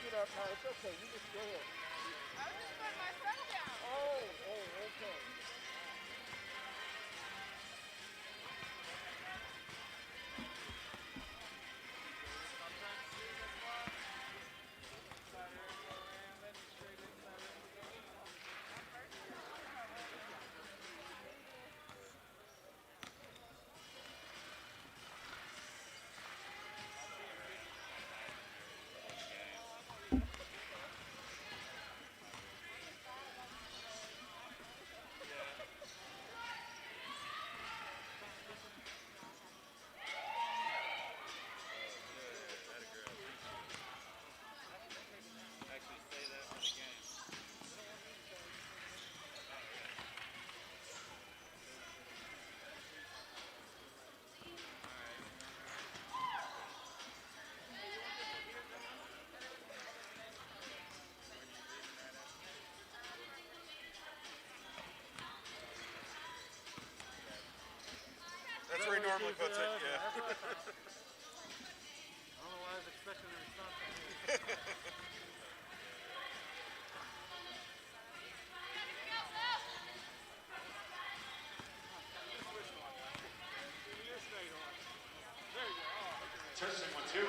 get up now. It's okay. You just go ahead. I was just putting my son down. Okay. That's where he normally puts it, yeah. I don't know why I was expecting a response from you. Testing 1, 2.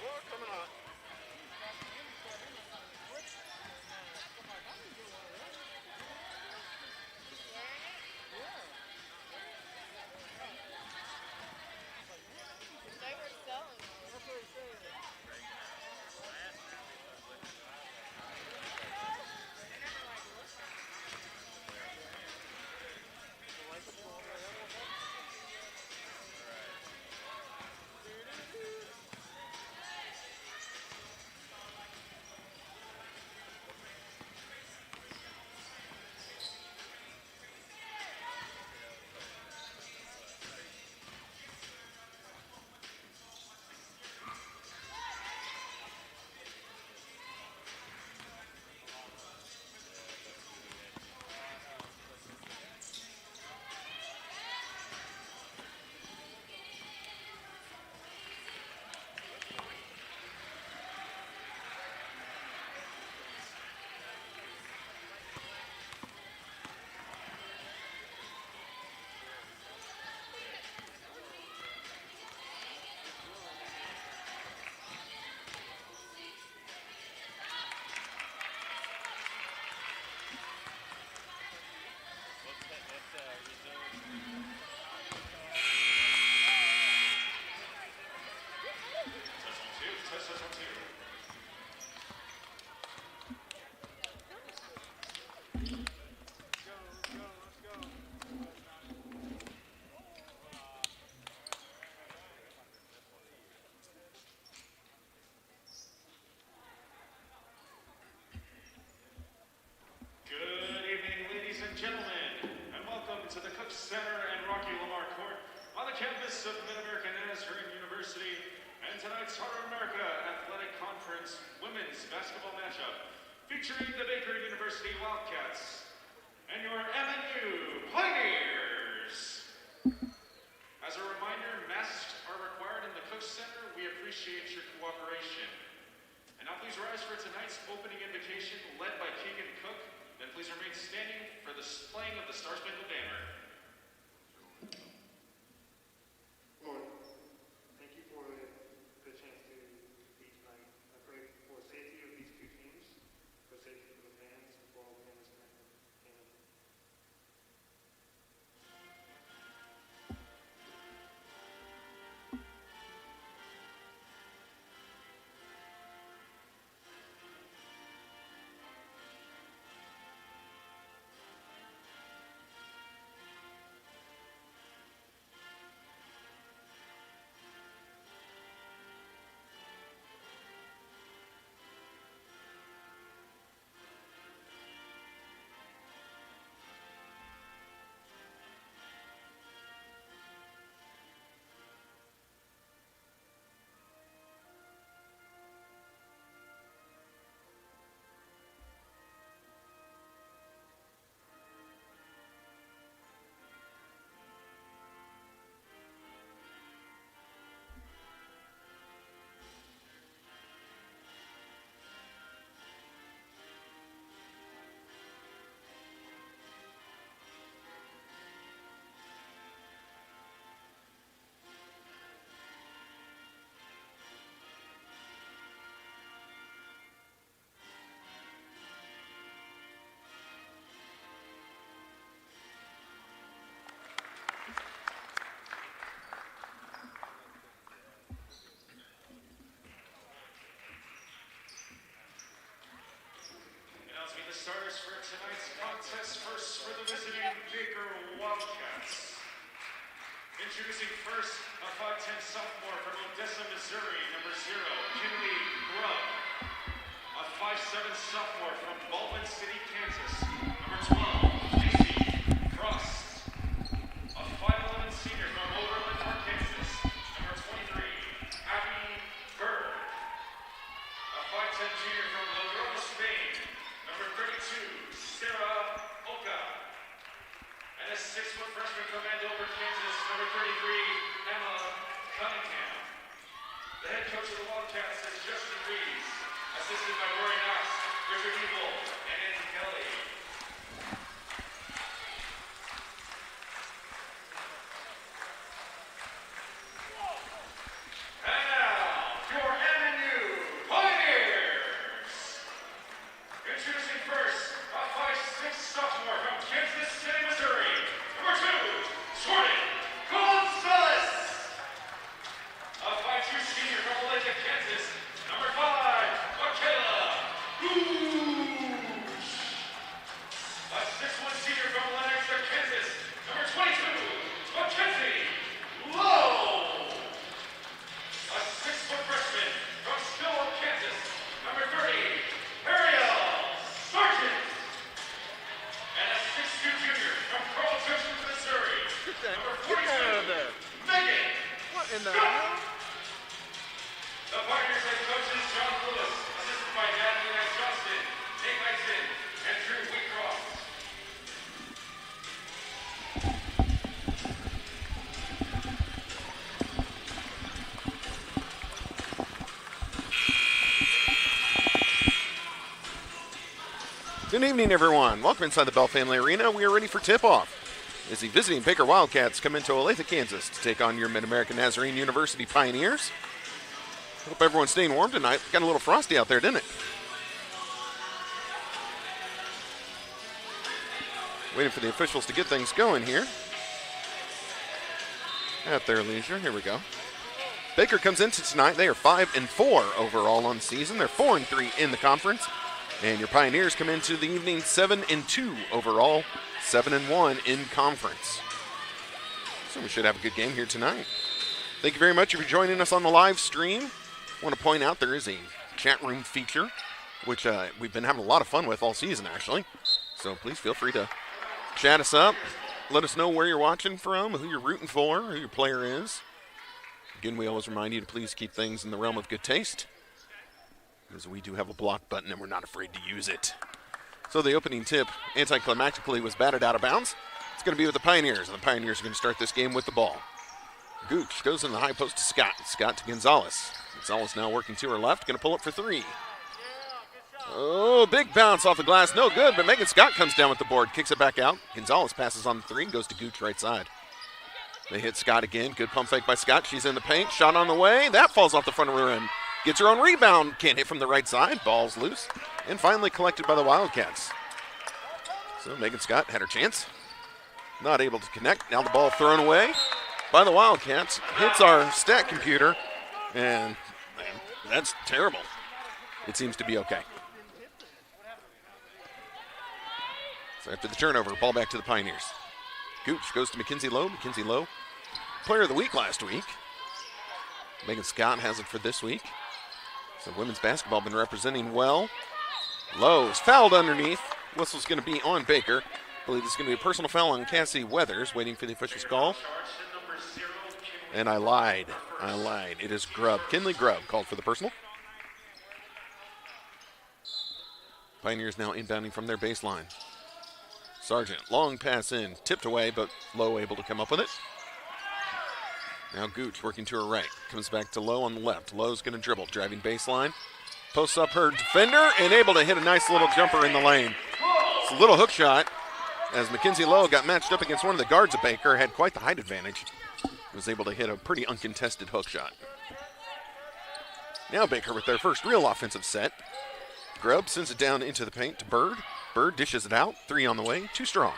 More coming on. They were selling those. That's what he's saying. I never like looked at The lights are going right up. Test 1, 2. Good evening, ladies and gentlemen, and welcome to the Cook Center and Rocky Lamar Court on the campus of Mid-America Nazarene University and tonight's Heart of America Athletic Conference women's basketball matchup featuring the Baker University Wildcats and your MNU Pioneers. As a reminder, masks are required in the Cook Center. We appreciate your cooperation. And now please rise for tonight's opening invocation led by Keegan Cook. Then please remain standing for the playing of the Star Spangled Banner. Lord, thank you for the chance to be tonight. I pray for safety of these two teams, for safety for the fans, and for all the families connected. Amen. starters for tonight's contest. First for the visiting Baker Wildcats. Introducing first, a 5'10 sophomore from Odessa, Missouri, number 0, Kinley Grubb. A 5'7 sophomore from Baldwin City, Kansas, number 12, Casey Frost. A 5'11 senior from Overland Park, Kansas, number 23, Abby Bird. A 5'10 junior from Logroño, Spain, number 32, Sarah Oka. And a 6-foot freshman from Andover, Kansas, number 33, Emma Cunningham. The head coach of the Wildcats is Justin Reeves, assisted by Rory Knox, Richard Evil, and Nancy Kelly. And now, your MNU Pioneers! Introducing first, a 5'6 sophomore from Kansas City, Missouri, number 2, Jordan Gonzalez. A 5'2 senior from Olathe, Kansas, number 5, Michaela Gooch. A 6'1 senior from Lancaster, Kansas, number 22, Mackenzie Lowe. A 6-foot freshman from Stillwell, Kansas, number 30, Ariel Sargent. And a 6'2 junior from Carl Junction, Missouri, number 42, out of there. Megan. What in the Scott. hell? The Pioneers head coaches John Lewis, assisted by Natalie Knight Johnston, Nate Lyson, and Drew Wheatcroft. Good evening, everyone. Welcome inside the Bell Family Arena. We are ready for tip-off as the visiting Baker Wildcats come into Olathe, Kansas to take on your Mid-American Nazarene University Pioneers. Hope everyone's staying warm tonight. Got a little frosty out there, didn't it? Waiting for the officials to get things going here. At their leisure, here we go. Baker comes into tonight. They are 5-4 overall on the season. They're 4-3 in the conference. And your Pioneers come into the evening 7-2 overall, 7-1 in conference. So we should have a good game here tonight. Thank you very much for joining us on the live stream. I want to point out there is a chat room feature, which we've been having a lot of fun with all season, actually. So please feel free to chat us up. Let us know where you're watching from, who you're rooting for, who your player is. Again, we always remind you to please keep things in the realm of good taste, because we do have a block button and we're not afraid to use it. So the opening tip, anticlimactically, was batted out of bounds. It's going to be with the Pioneers, and the Pioneers are going to start this game with the ball. Gooch goes in the high post to Scott. Scott to Gonzalez. Gonzalez now working to her left, going to pull up for 3. Oh, big bounce off the glass, no good, but Megan Scott comes down with the board, kicks it back out. Gonzalez passes on the 3, goes to Gooch right side. They hit Scott again, good pump fake by Scott. She's in the paint, shot on the way, that falls off the front of her rim. Gets her own rebound, can't hit from the right side, ball's loose, and finally collected by the Wildcats. So Megan Scott had her chance, not able to connect. Now the ball thrown away by the Wildcats, hits our stat computer, and man, that's terrible. It seems to be okay. So after the turnover, ball back to the Pioneers. Gooch goes to Mackenzie Lowe. Mackenzie Lowe, player of the week last week. Megan Scott has it for this week. So women's basketball been representing well. Lowe is fouled underneath. Whistle's going to be on Baker. I believe it's going to be a personal foul on Cassie Weathers, waiting for the official's call. And I lied. It is Grubb. Kinley Grubb called for the personal. Pioneers now inbounding from their baseline. Sargent, long pass in, tipped away, but Lowe able to come up with it. Now Gooch working to her right. Comes back to Lowe on the left. Lowe's going to dribble, driving baseline. Posts up her defender and able to hit a nice little jumper in the lane. It's a little hook shot as Mackenzie Lowe got matched up against one of the guards of Baker, had quite the height advantage. Was able to hit a pretty uncontested hook shot. Now Baker with their first real offensive set. Grubb sends it down into the paint to Bird. Bird dishes it out. 3 on the way. Too strong.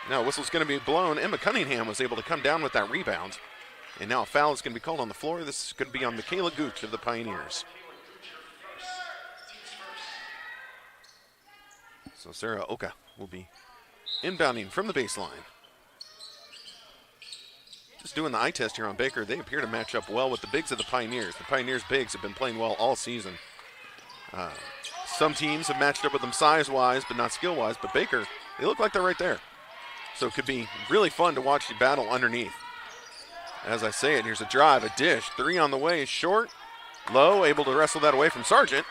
Now whistle's going to be blown. Emma Cunningham was able to come down with that rebound. And now a foul is going to be called on the floor. This is going to be on Michaela Gooch of the Pioneers. So Sarah Oka will be inbounding from the baseline. Just doing the eye test here on Baker. They appear to match up well with the bigs of the Pioneers. The Pioneers' bigs have been playing well all season. Some teams have matched up with them size-wise, but not skill-wise. But Baker, they look like they're right there. So it could be really fun to watch the battle underneath. As I say it, here's a drive, a dish. 3 on the way, short, low, able to wrestle that away from Sargent.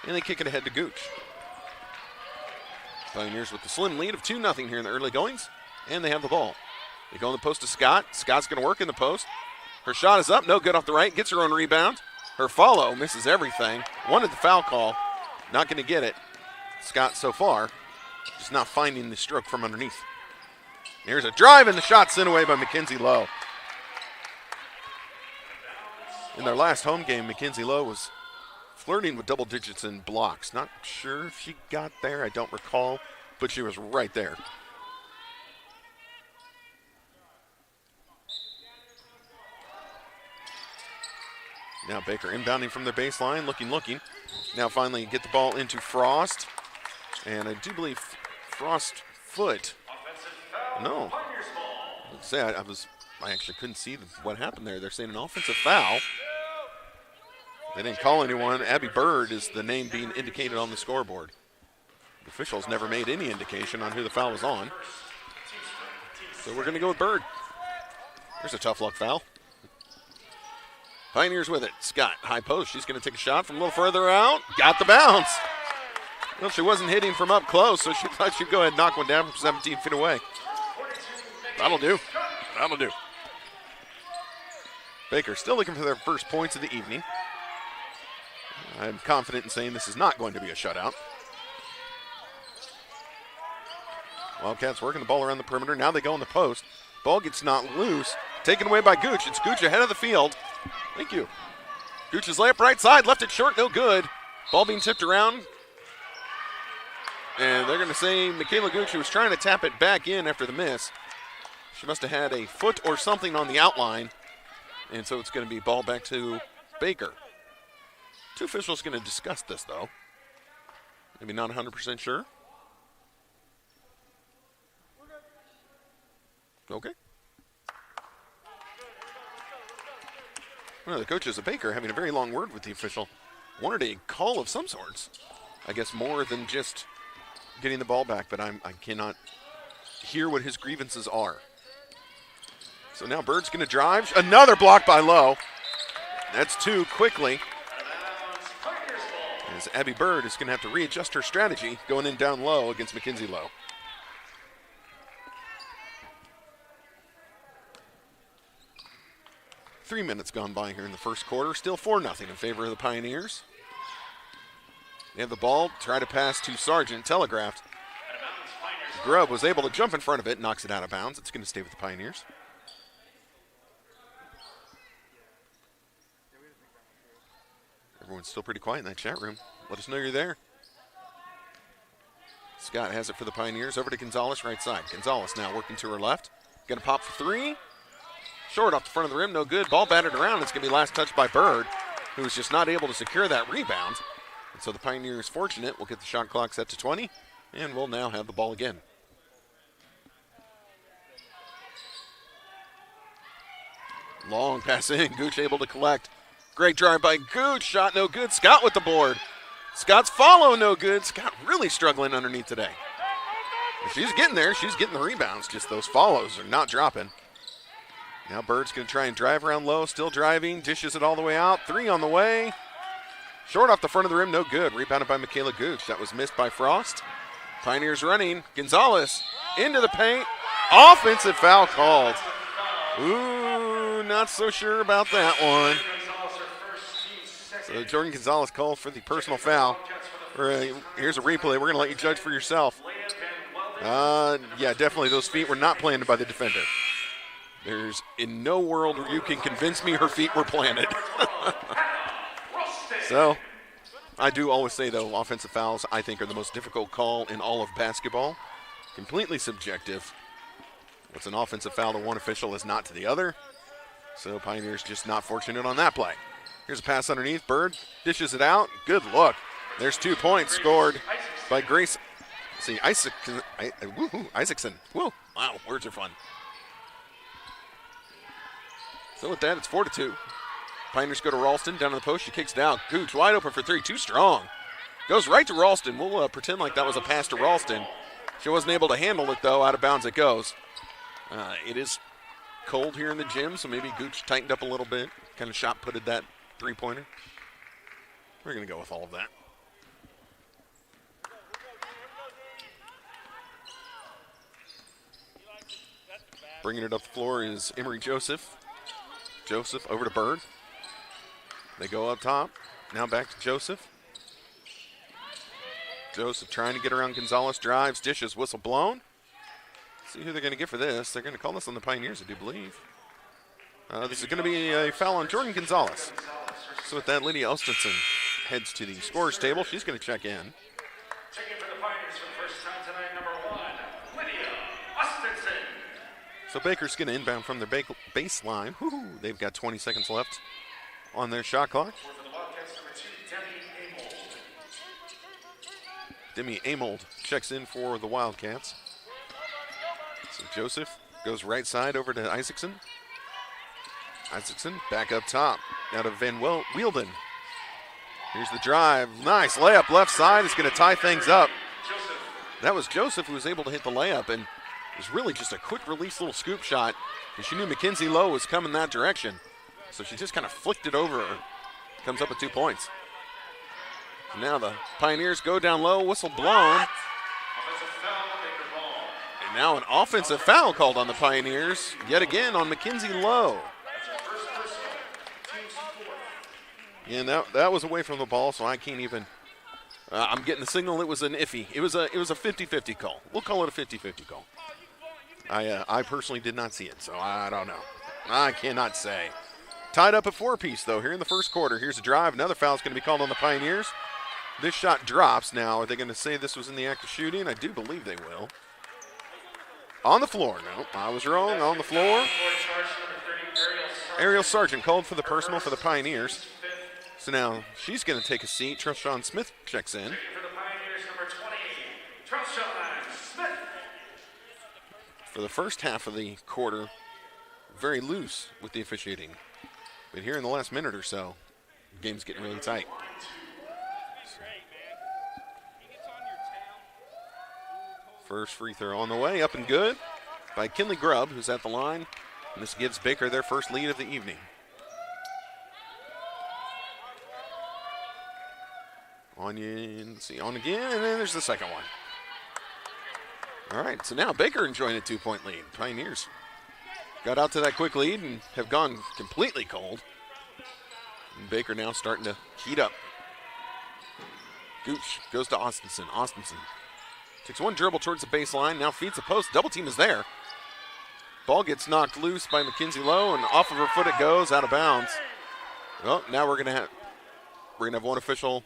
And they kick it ahead to Gooch. Pioneers with the slim lead of 2-0 here in the early goings. And they have the ball. They go in the post to Scott. Scott's going to work in the post. Her shot is up, no good off the right. Gets her own rebound. Her follow misses everything. Wanted the foul call. Not going to get it. Scott so far just not finding the stroke from underneath. Here's a drive and the shot sent away by Mackenzie Lowe. In their last home game, Mackenzie Lowe was flirting with double digits in blocks. Not sure if she got there, I don't recall, but she was right there. Now Baker inbounding from their baseline, looking. Now finally get the ball into Frost. And I do believe Frost foot. No. I actually couldn't see what happened there. They're saying an offensive foul. They didn't call anyone. Abby Bird is the name being indicated on the scoreboard. The officials never made any indication on who the foul was on. So we're going to go with Bird. There's a tough luck foul. Pioneers with it. Scott, high post. She's going to take a shot from a little further out. Got the bounce. Well, she wasn't hitting from up close, so she thought she'd go ahead and knock one down from 17 feet away. That'll do. Baker still looking for their first points of the evening. I'm confident in saying this is not going to be a shutout. Wildcats working the ball around the perimeter. Now they go in the post. Ball gets knocked loose. Taken away by Gooch. It's Gooch ahead of the field. Thank you. Gooch's layup right side. Left it short. No good. Ball being tipped around. And they're going to say Michaela Gooch, who was trying to tap it back in after the miss. She must have had a foot or something on the outline. And so it's going to be ball back to Baker. Two officials going to discuss this, though. Maybe not 100% sure. Okay. One of the coaches of Baker having a very long word with the official. Wanted a call of some sorts. I guess more than just getting the ball back, but I cannot hear what his grievances are. So now Bird's going to drive. Another block by Lowe. That's 2 quickly. As Abby Bird is going to have to readjust her strategy going in down low against Mackenzie Lowe. Three minutes gone by here in the first quarter. Still 4-0 in favor of the Pioneers. They have the ball, try to pass to Sargent, telegraphed. Grubb was able to jump in front of it, knocks it out of bounds. It's going to stay with the Pioneers. Everyone's still pretty quiet in that chat room. Let us know you're there. Scott has it for the Pioneers. Over to Gonzalez, right side. Gonzalez now working to her left. Going to pop for 3. Short off the front of the rim, no good. Ball batted around. It's going to be last touched by Bird, who was just not able to secure that rebound. And so the Pioneers, fortunate, will get the shot clock set to 20, and we'll now have the ball again. Long pass in. Gooch able to collect. Great drive by Gooch. Shot no good. Scott with the board. Scott's follow no good. Scott really struggling underneath today. She's getting there. She's getting the rebounds. Just those follows are not dropping. Now Bird's going to try and drive around low. Still driving. Dishes it all the way out. 3 on the way. Short off the front of the rim. No good. Rebounded by Michaela Gooch. That was missed by Frost. Pioneers running. Gonzalez into the paint. Offensive foul called. Ooh, not so sure about that one. So Jordan Gonzalez called for the personal foul. Here's a replay. We're going to let you judge for yourself. Yeah, definitely those feet were not planted by the defender. There's in no world where you can convince me her feet were planted. So, I do always say, though, offensive fouls, I think, are the most difficult call in all of basketball. Completely subjective. What's an offensive foul to one official is not to the other. So, Pioneers just not fortunate on that play. Here's a pass underneath. Bird dishes it out. Good look. There's 2 points scored by Grace See, Isaacson. Whoa, wow, words are fun. So with that, it's 4-2. Pioneers go to Ralston, down on the post. She kicks down. Gooch wide open for three, too strong. Goes right to Ralston. We'll pretend like that was a pass to Ralston. She wasn't able to handle it, though. Out of bounds it goes. It is cold here in the gym, so maybe Gooch tightened up a little bit. Kind of shot-putted that three-pointer. We're going to go with all of that. Bringing it up the floor is Emery Joseph. Joseph over to Bird. They go up top. Now back to Joseph. Joseph trying to get around Gonzalez. Drives, dishes, whistle blown. See who they're going to get for this. They're going to call this on the Pioneers, I do believe. This is going to be a foul on Jordan Gonzalez. So with that, Lydia Ostenson heads to the scorer's table. She's going to check in. Checking for the Pioneers for the first time tonight, number 1, Lydia Ostenson. So Baker's going to inbound from their baseline. Woo-hoo. They've got 20 seconds left on their shot clock. For the Wildcats, number 2, Demi Amold. Demi Amold checks in for the Wildcats. So Joseph goes right side over to Isaacson. Isaacson back up top. Now to Van Wielden. Here's the drive. Nice layup left side. It's going to tie things up. That was Joseph who was able to hit the layup, and it was really just a quick release little scoop shot. And she knew Mackenzie Lowe was coming that direction. So she just kind of flicked it over her. Comes up with 2 points. So now the Pioneers go down low. Whistle blown. And now an offensive foul called on the Pioneers. Yet again on Mackenzie Lowe. Yeah, that was away from the ball, so I can't even. I'm getting the signal it was an iffy. It was a 50-50 call. We'll call it a 50-50 call. I personally did not see it, so I don't know. I cannot say. Tied up at 4-piece, though, here in the first quarter. Here's a drive. Another foul is going to be called on the Pioneers. This shot drops now. Are they going to say this was in the act of shooting? I do believe they will. On the floor. No, I was wrong. On the floor. Ariel Sargent called for the personal for the Pioneers. So now she's going to take a seat. Trishawn Smith checks in. For the Pioneers, number 20, Trishawn Smith. For the first half of the quarter, very loose with the officiating. But here in the last minute or so, the game's getting really tight. First free throw on the way, up and good by Kinley Grubb, who's at the line. And this gives Baker their first lead of the evening. On again, and then there's the second one. All right, so now Baker enjoying a 2-point lead. Pioneers got out to that quick lead and have gone completely cold. And Baker now starting to heat up. Gooch goes to Austinson. Austinson takes one dribble towards the baseline, now feeds the post. Double team is there. Ball gets knocked loose by Mackenzie Lowe, and off of her foot it goes, out of bounds. Well, now we're gonna have one official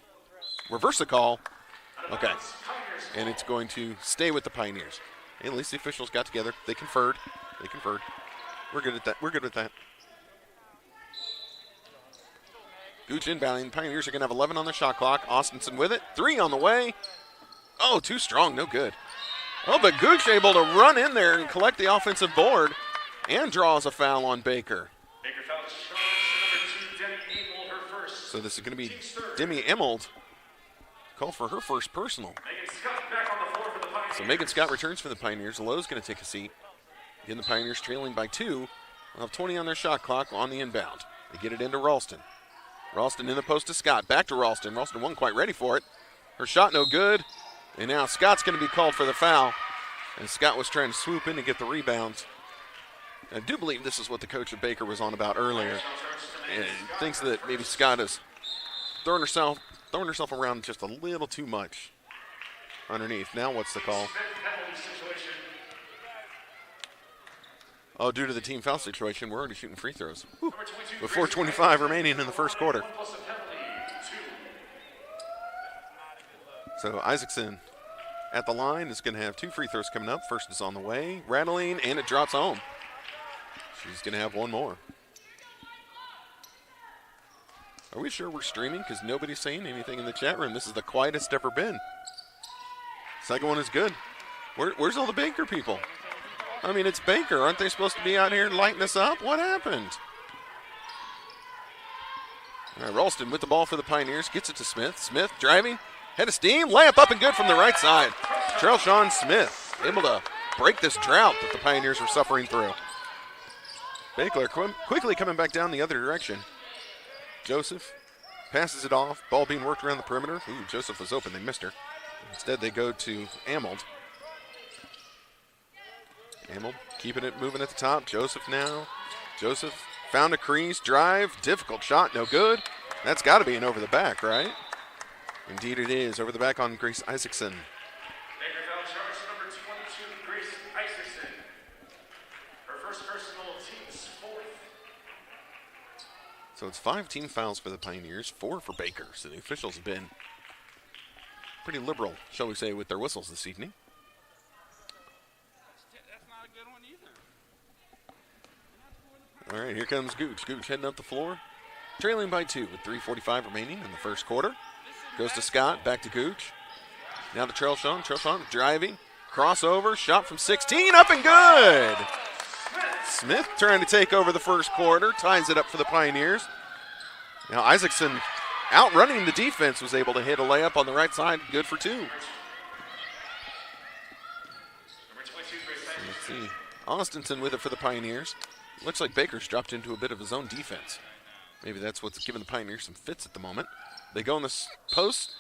reverse the call. Okay. And it's going to stay with the Pioneers. At least the officials got together. They conferred. We're good at that. We're good with that. Gooch inbounding. Pioneers are going to have 11 on the shot clock. Austinson with it. 3 on the way. Oh, too strong. No good. Oh, but Gooch able to run in there and collect the offensive board and draws a foul on Baker. Baker fouls charge number 2, Demi Amold, her first. So this is going to be Demi Amold. Call for her first personal. Megan Scott back on the floor for the Pioneers. So Megan Scott returns for the Pioneers. Lowe's going to take a seat. Again, the Pioneers trailing by 2. They'll have 20 on their shot clock on the inbound. They get it into Ralston. Ralston in the post to Scott. Back to Ralston. Ralston wasn't quite ready for it. Her shot no good. And now Scott's going to be called for the foul. And Scott was trying to swoop in to get the rebound. I do believe this is what the coach of Baker was on about earlier. And thinks that maybe Scott has throwing herself around just a little too much underneath. Now what's the call? Oh, due to the team foul situation, we're already shooting free throws. Whew. With 4:25 remaining in the first quarter. So Isaacson at the line is going to have 2 free throws coming up. First is on the way, rattling, and it drops home. She's going to have one more. Are we sure we're streaming? Because nobody's saying anything in the chat room. This is the quietest ever been. Second one is good. Where's all the Baker people? I mean, it's Baker. Aren't they supposed to be out here lighting us up? What happened? All right, Ralston with the ball for the Pioneers. Gets it to Smith. Smith driving. Head of steam. Layup up and good from the right side. Trailshawn Smith able to break this drought that the Pioneers were suffering through. Baker quickly coming back down the other direction. Joseph passes it off. Ball being worked around the perimeter. Ooh, Joseph was open. They missed her. Instead, they go to Amold. Amold keeping it moving at the top. Joseph now. Joseph found a crease. Drive. Difficult shot. No good. That's got to be an over the back, right? Indeed it is. Over the back on Grace Isaacson. Baker foul charge number 22, Grace Isaacson. Her first personal, team's 4th. So it's 5 team fouls for the Pioneers, 4 for Baker. So the officials have been pretty liberal, shall we say, with their whistles this evening. That's not a good one either. All right, here comes Gooch. Gooch heading up the floor, trailing by 2 with 3:45 remaining in the first quarter. Goes to Scott, back to Gooch. Now to Trailshawn. Trailshawn driving, crossover, shot from 16, up and good. Smith trying to take over the first quarter, ties it up for the Pioneers. Now Isaacson, outrunning the defense, was able to hit a layup on the right side, good for 2. Let's see, Austinson with it for the Pioneers. Looks like Baker's dropped into a bit of his own defense. Maybe that's what's giving the Pioneers some fits at the moment. They go in the post.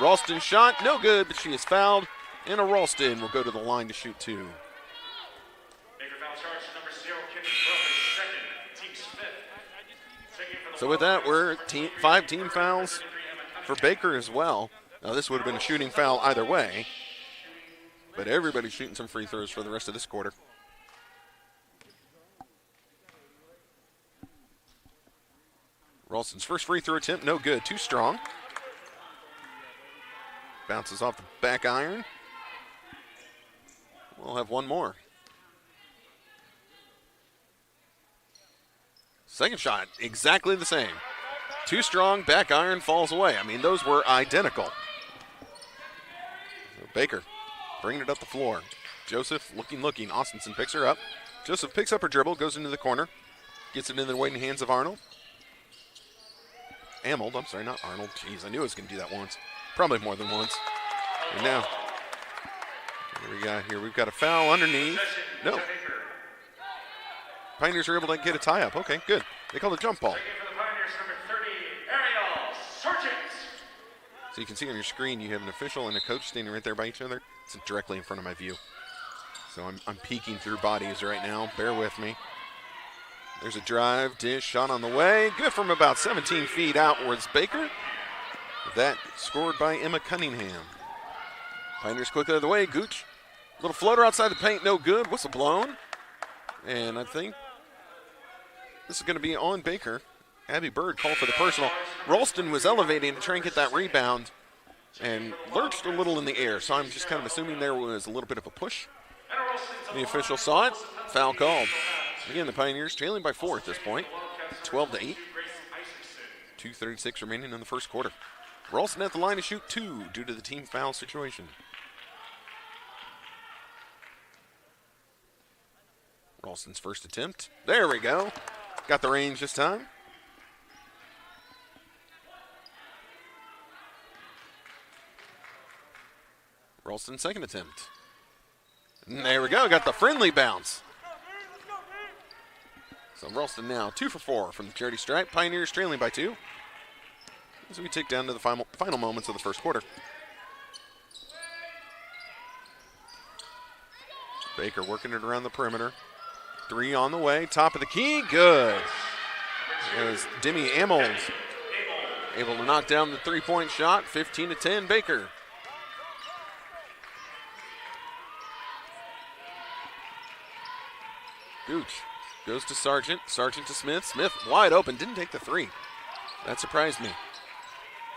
Ralston shot, no good, but she is fouled. And a Ralston will go to the line to shoot 2. Baker foul charge number 0, Kimmy Brooks, second, team's 5th. So with that, we're 5 team fouls for Baker as well. Now this would have been a shooting foul either way, but everybody's shooting some free throws for the rest of this quarter. Ralston's first free throw attempt, no good, too strong. Bounces off the back iron. We'll have one more. Second shot, exactly the same. Too strong, back iron falls away. I mean, those were identical. So Baker bringing it up the floor. Joseph looking. Austinson picks her up. Joseph picks up her dribble, goes into the corner. Gets it in the waiting hands of Arnold. Amold, I'm sorry, not Arnold. Jeez, I knew I was going to do that once. Probably more than once. And now, what do we got here? We've got a foul underneath. No. Pioneers are able to get a tie-up. Okay, good. They call it a jump ball. So you can see on your screen you have an official and a coach standing right there by each other. It's directly in front of my view. So I'm peeking through bodies right now. Bear with me. There's a drive, dish, shot on the way. Good from about 17 feet outwards. Baker. That scored by Emma Cunningham. Pioneers quickly out of the way. Gooch. Little floater outside the paint, no good. Whistle blown. And I think this is going to be on Baker. Abby Bird called for the personal. Ralston was elevating to try and get that rebound and lurched a little in the air. So I'm just kind of assuming there was a little bit of a push. The official saw it. Foul called. Again, the Pioneers trailing by 4 at this point. 12-8. 2:36 remaining in the first quarter. Ralston at the line to shoot 2 due to the team foul situation. Ralston's first attempt. There we go. Got the range this time. Ralston's second attempt. And there we go. Got the friendly bounce. So Ralston now 2 for 4 from the charity stripe. Pioneers trailing by 2. As we take down to the final moments of the first quarter. Baker working it around the perimeter. 3 on the way. Top of the key. Good. It was Demi Amold able to knock down the 3-point shot. 15-10 Baker. Gooch goes to Sargent. Sargent to Smith. Smith wide open. Didn't take the 3. That surprised me.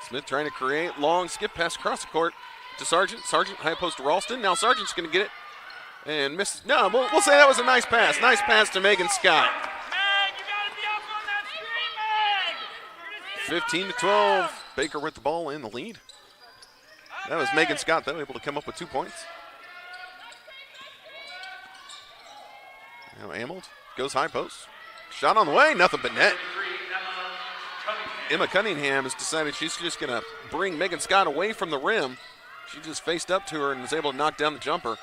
Smith trying to create. Long skip pass across the court to Sargent. Sargent high post to Ralston. Now Sargent's going to get it. And misses. No, we'll say that was a nice pass. Nice pass to Megan Scott. Meg, you gotta be up on that screen, Meg! 15-12. Baker with the ball in the lead. That was Megan Scott, though, able to come up with 2 points. Now Amold goes high post. Shot on the way, nothing but net. Emma Cunningham has decided she's just going to bring Megan Scott away from the rim. She just faced up to her and was able to knock down the jumper.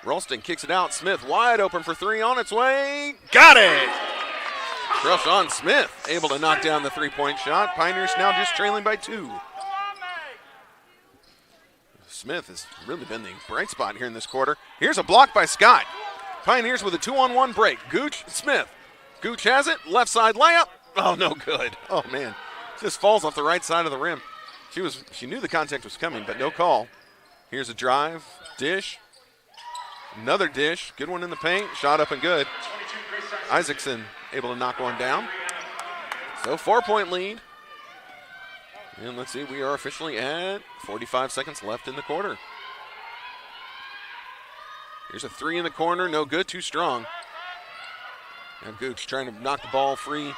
Ralston kicks it out. Smith wide open for three on its way. Got it! Trelshon Smith able to knock down the three-point shot. Pioneers now just trailing by 2. Smith has really been the bright spot here in this quarter. Here's a block by Scott. Pioneers with a 2-on-1 break. Gooch, Smith. Gooch has it. Left side layup. Oh, no good. Oh, man. Just falls off the right side of the rim. She knew the contact was coming, but no call. Here's a drive. Dish. Another dish. Good one in the paint. Shot up and good. Isaacson able to knock one down. So 4-point lead. And let's see, we are officially at 45 seconds left in the quarter. Here's a three in the corner. No good. Too strong. Now Gooch trying to knock the ball free.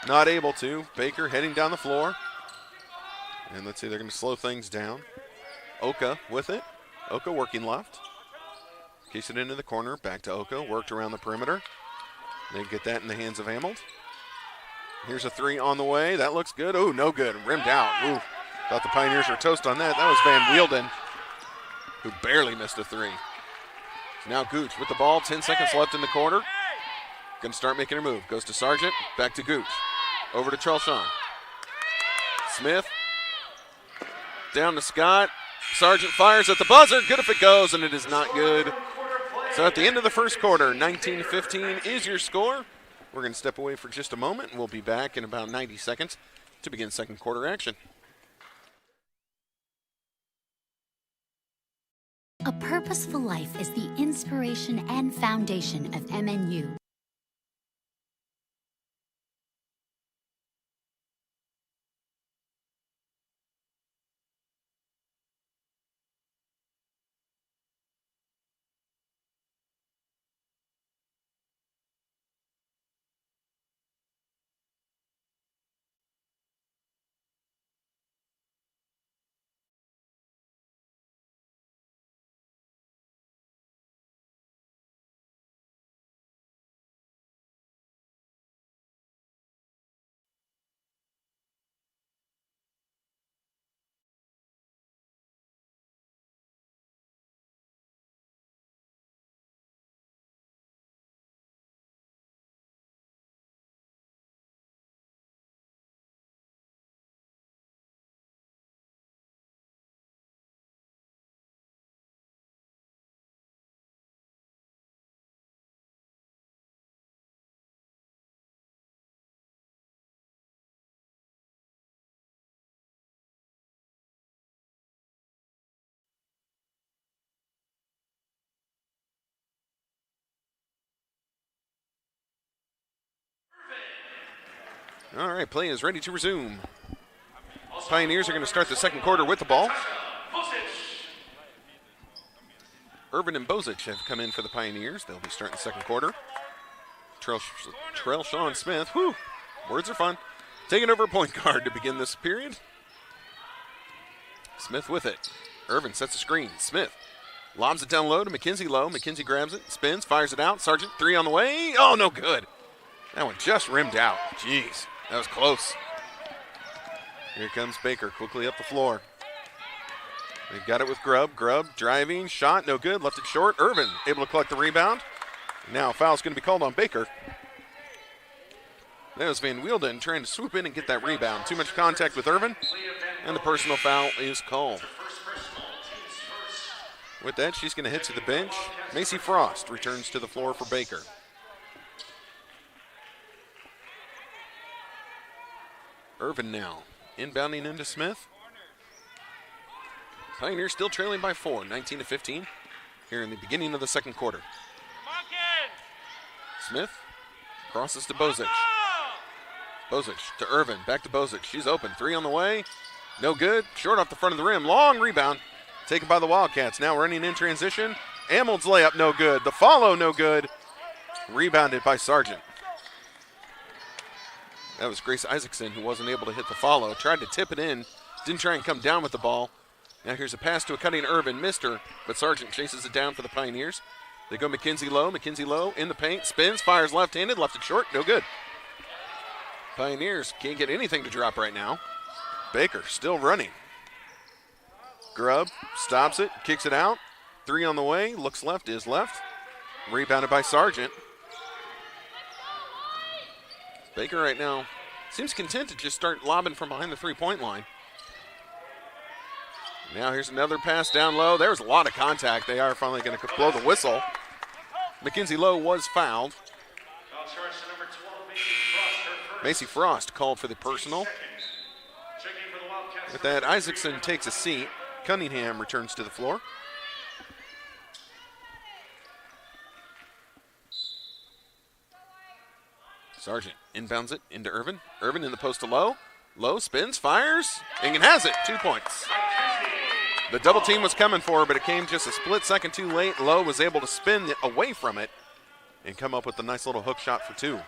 Not able to. Baker heading down the floor. And let's see, they're going to slow things down. Oka with it. Oka working left. Kicks it into the corner. Back to Oka. Worked around the perimeter. They get that in the hands of Amold. Here's a three on the way. That looks good. Oh, no good. Rimmed out. Ooh. Thought the Pioneers were toast on that. That was Van Wielden, who barely missed a three. Now Gooch with the ball. 10 seconds left in the quarter. Going to start making a move. Goes to Sargent. Back to Gooch. Over to Trelshon. Smith. Down to Scott. Sargent fires at the buzzer. Good if it goes, and it is not good. So at the end of the first quarter, 19-15 is your score. We're going to step away for just a moment, and we'll be back in about 90 seconds to begin second quarter action. A purposeful life is the inspiration and foundation of MNU. All right, play is ready to resume. Pioneers are going to start the second quarter with the ball. Irvin and Bozic have come in for the Pioneers. They'll be starting the second quarter. Trelshon Smith, whew, words are fun. Taking over point guard to begin this period. Smith with it. Irvin sets a screen. Smith lobs it down low to McKenzie low. McKenzie grabs it, spins, fires it out. Sargent, three on the way. Oh, no good. That one just rimmed out. Jeez, that was close. Here comes Baker quickly up the floor. They've got it with Grubb. Grubb driving, shot, no good, left it short. Irvin able to collect the rebound. Now foul's going to be called on Baker. That was Van Wielden trying to swoop in and get that rebound. Too much contact with Irvin, and the personal foul is called. With that, she's going to hit to the bench. Macy Frost returns to the floor for Baker. Irvin now inbounding into Smith. Pioneers still trailing by 4, 19-15, here in the beginning of the second quarter. Smith crosses to Bozic. Bozic to Irvin, back to Bozic. She's open, three on the way. No good, short off the front of the rim. Long rebound, taken by the Wildcats. Now running in transition. Amold's layup, no good. The follow, no good. Rebounded by Sargent. That was Grace Isaacson who wasn't able to hit the follow. Tried to tip it in, didn't try and come down with the ball. Now here's a pass to a cutting Urban, missed her, but Sargent chases it down for the Pioneers. They go McKenzie Lowe in the paint, spins, fires left-handed, left it short, no good. Pioneers can't get anything to drop right now. Baker still running. Grubb stops it, kicks it out. 3 on the way, looks left, is left. Rebounded by Sargent. Baker right now seems content to just start lobbing from behind the three-point line. Now here's another pass down low. There's a lot of contact. They are finally going to blow the whistle. Mackenzie Lowe was fouled. Foul charge to number 12, Macy Frost, her first. Macy Frost called for the personal. Checking for the Wildcats. With that, Isaacson takes a seat. Cunningham returns to the floor. Sargent inbounds it into Irvin. Irvin in the post to Lowe. Lowe spins, fires, and has it. 2 points. The double team was coming for her, but it came just a split second too late. Lowe was able to spin away from it and come up with a nice little hook shot for 2.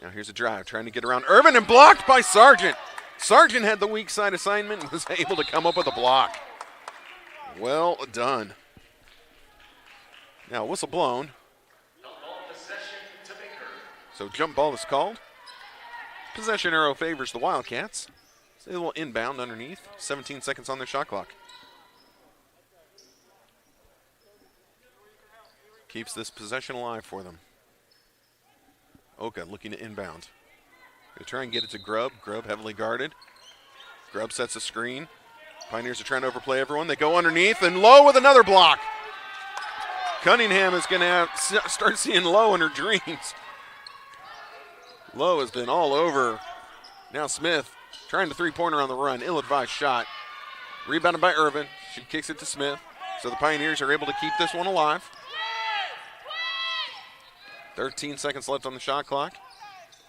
Now here's a drive, trying to get around Irvin and blocked by Sargent. Sargent had the weak side assignment and was able to come up with a block. Well done. Now whistle blown. So jump ball is called. Possession arrow favors the Wildcats. They will inbound underneath. 17 seconds on their shot clock. Keeps this possession alive for them. Oka looking to inbound. They try and get it to Grubb. Grubb heavily guarded. Grubb sets a screen. Pioneers are trying to overplay everyone. They go underneath and Lowe with another block. Cunningham is going to start seeing Lowe in her dreams. Lowe has been all over. Now Smith trying to three-pointer on the run. Ill-advised shot. Rebounded by Irvin. She kicks it to Smith. So the Pioneers are able to keep this one alive. 13 seconds left on the shot clock.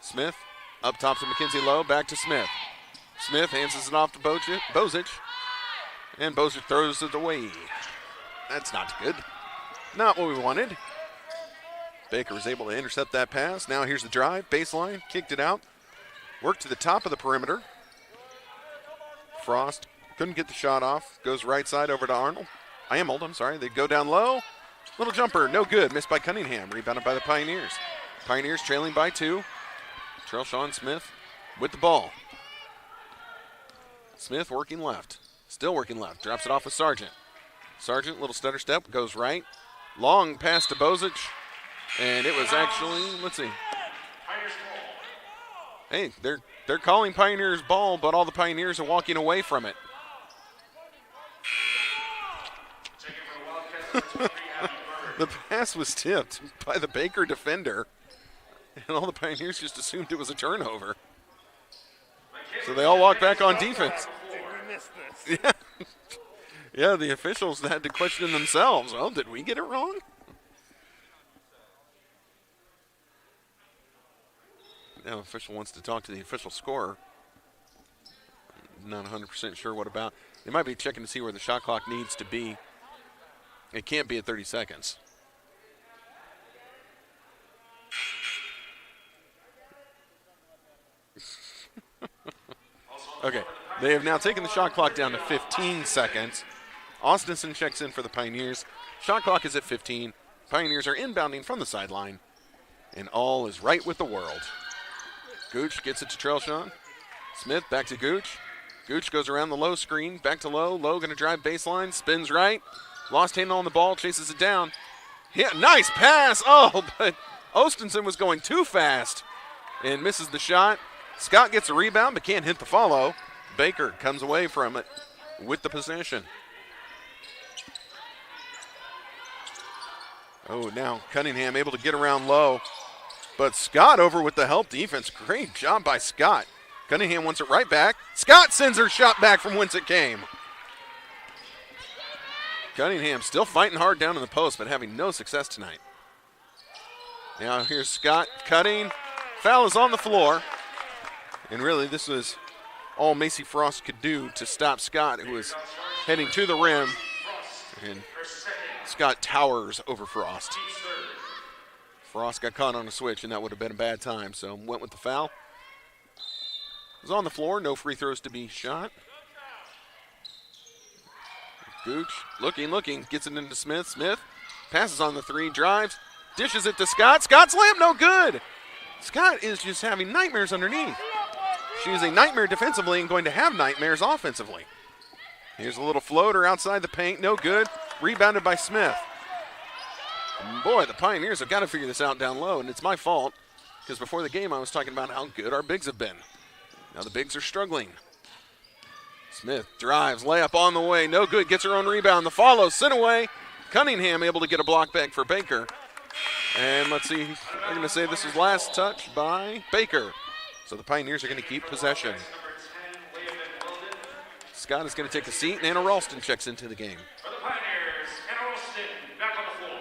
Smith up top to Mackenzie Lowe. Back to Smith. Smith hands it off to Bozic. And Bozic throws it away. That's not good. Not what we wanted. Baker was able to intercept that pass. Now here's the drive. Baseline. Kicked it out. Worked to the top of the perimeter. Frost couldn't get the shot off. Goes right side over to Arnold. I'm sorry. They go down low. Little jumper. No good. Missed by Cunningham. Rebounded by the Pioneers. Pioneers trailing by 2. Trellshawn Smith with the ball. Smith working left. Still working left. Drops it off with Sargent. Sargent, little stutter step. Goes right. Long pass to Bozic. And it was actually, let's see. Hey, they're calling Pioneers ball, but all the Pioneers are walking away from it. The pass was tipped by the Baker defender, and all the Pioneers just assumed it was a turnover. So they all walk back on defense. Did we miss this? Yeah. Yeah, the officials had to question themselves. Oh, did we get it wrong? Now, official wants to talk to the official scorer. Not 100% sure what about. They might be checking to see where the shot clock needs to be. It can't be at 30 seconds. Okay, they have now taken the shot clock down to 15 seconds. Austinson checks in for the Pioneers. Shot clock is at 15. Pioneers are inbounding from the sideline. And all is right with the world. Gooch gets it to Trellshawn. Smith back to Gooch. Gooch goes around the low screen. Back to Lowe. Lowe going to drive baseline. Spins right. Lost handle on the ball. Chases it down. Yeah, nice pass. Oh, but Ostenson was going too fast and misses the shot. Scott gets a rebound but can't hit the follow. Baker comes away from it with the possession. Oh, now Cunningham able to get around Lowe. But Scott over with the help defense. Great job by Scott. Cunningham wants it right back. Scott sends her shot back from whence it came. Cunningham still fighting hard down in the post, but having no success tonight. Now here's Scott cutting. Foul is on the floor. And really, this was all Macy Frost could do to stop Scott, who was heading to the rim. And Scott towers over Frost. Frost got caught on a switch, and that would have been a bad time, so went with the foul. It was on the floor, no free throws to be shot. Gooch looking, gets it into Smith. Smith passes on the three, drives, dishes it to Scott. Scott's layup, no good. Scott is just having nightmares underneath. She is a nightmare defensively and going to have nightmares offensively. Here's a little floater outside the paint, no good. Rebounded by Smith. Boy, the Pioneers have got to figure this out down low, and it's my fault because before the game I was talking about how good our bigs have been. Now the bigs are struggling. Smith drives, layup on the way, no good, gets her own rebound. The follow, sent away. Cunningham able to get a block back for Baker. And let's see, they're going to say this is last touch by Baker. So the Pioneers are going to keep possession. Scott is going to take a seat, and Anna Ralston checks into the game. For the Pioneers, Anna Ralston back on the floor.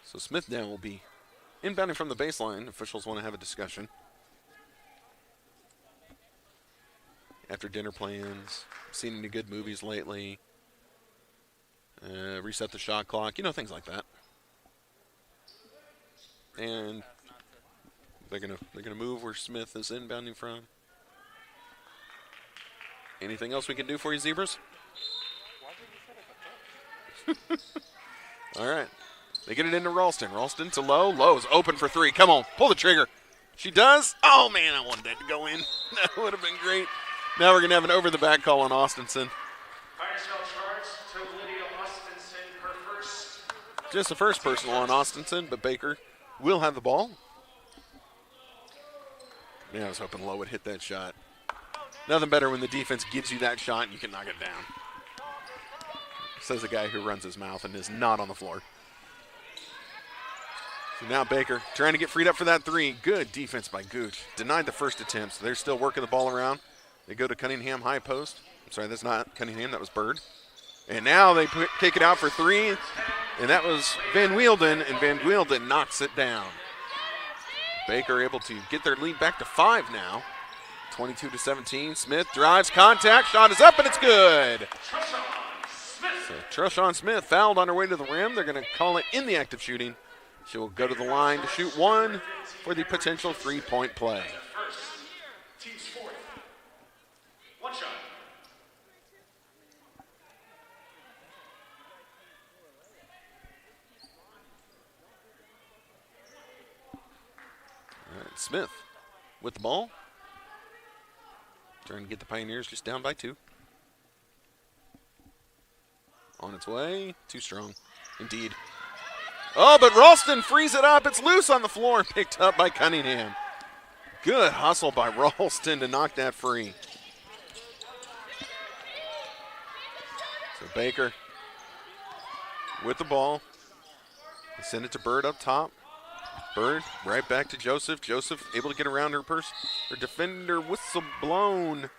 So Smith now will be inbounding from the baseline. Officials want to have a discussion. After dinner plans, seen any good movies lately, reset the shot clock, things like that. And they're gonna move where Smith is inbounding from. Anything else we can do for you, Zebras? All right. They get it into Ralston. Ralston to Lowe. Lowe's open for three. Come on, pull the trigger. She does. Oh, man, I wanted that to go in. That would have been great. Now we're going to have an over-the-back call on Austinson. Just the first personal on Austinson, but Baker will have the ball. Yeah, I was hoping Lowe would hit that shot. Nothing better when the defense gives you that shot and you can knock it down. Says the guy who runs his mouth and is not on the floor. So now Baker trying to get freed up for that three. Good defense by Gooch. Denied the first attempt, so they're still working the ball around. They go to Cunningham high post. I'm sorry, that's not Cunningham, that was Bird. And now they kick it out for three, and that was Van Wielden, and Van Wielden knocks it down. Baker able to get their lead back to 5 now. 22-17. Smith drives, contact, shot is up, and it's good. So Trushawn Smith fouled on her way to the rim. They're going to call it in the act of shooting. She will go to the line to shoot one for the potential three-point play. Team's fourth. One shot. All right, Smith with the ball. Trying to get the Pioneers just down by 2. On its way. Too strong. Indeed. Oh, but Ralston frees it up. It's loose on the floor. Picked up by Cunningham. Good hustle by Ralston to knock that free. So Baker with the ball. They send it to Bird up top. Bird right back to Joseph. Joseph able to get around her defender. Whistle blown.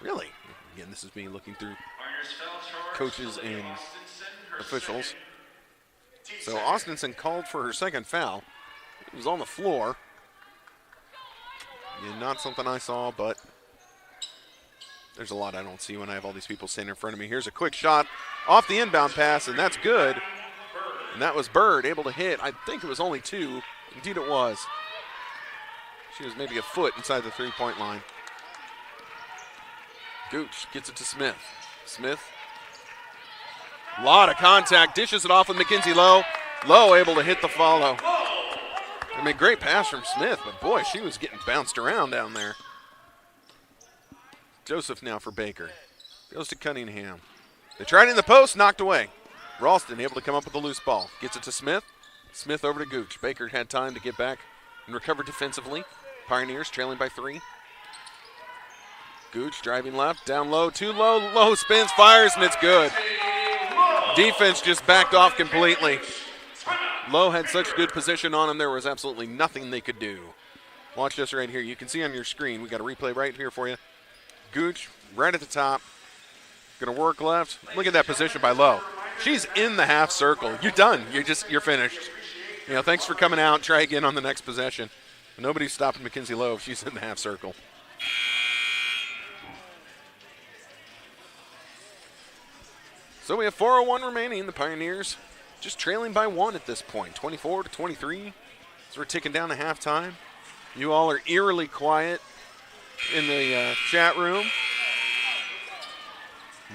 Really? Again, this is me looking through coaches and officials. So Austinson called for her second foul. It was on the floor. Yeah, not something I saw, but there's a lot I don't see when I have all these people standing in front of me. Here's a quick shot off the inbound pass, and that's good. And that was Bird able to hit. I think it was only 2. Indeed it was. She was maybe a foot inside the three-point line. Gooch gets it to Smith. Smith. A lot of contact. Dishes it off with Mackenzie Lowe. Lowe able to hit the follow. I mean, great pass from Smith, but boy, she was getting bounced around down there. Joseph now for Baker. Goes to Cunningham. They tried it in the post, knocked away. Ralston able to come up with a loose ball. Gets it to Smith. Smith over to Gooch. Baker had time to get back and recover defensively. Pioneers trailing by 3. Gooch driving left, down low, too low. Low spins, fires, and it's good. Defense just backed off completely. Lowe had such good position on him, there was absolutely nothing they could do. Watch this right here. You can see on your screen, we got a replay right here for you. Gooch right at the top. Gonna work left. Look at that position by Lowe. She's in the half circle. You're done. You're finished. Thanks for coming out. Try again on the next possession. Nobody's stopping Mackenzie Lowe if she's in the half circle. So we have 4:01 remaining. The Pioneers just trailing by 1 at this point, 24-23. So we're ticking down to halftime. You all are eerily quiet in the chat room.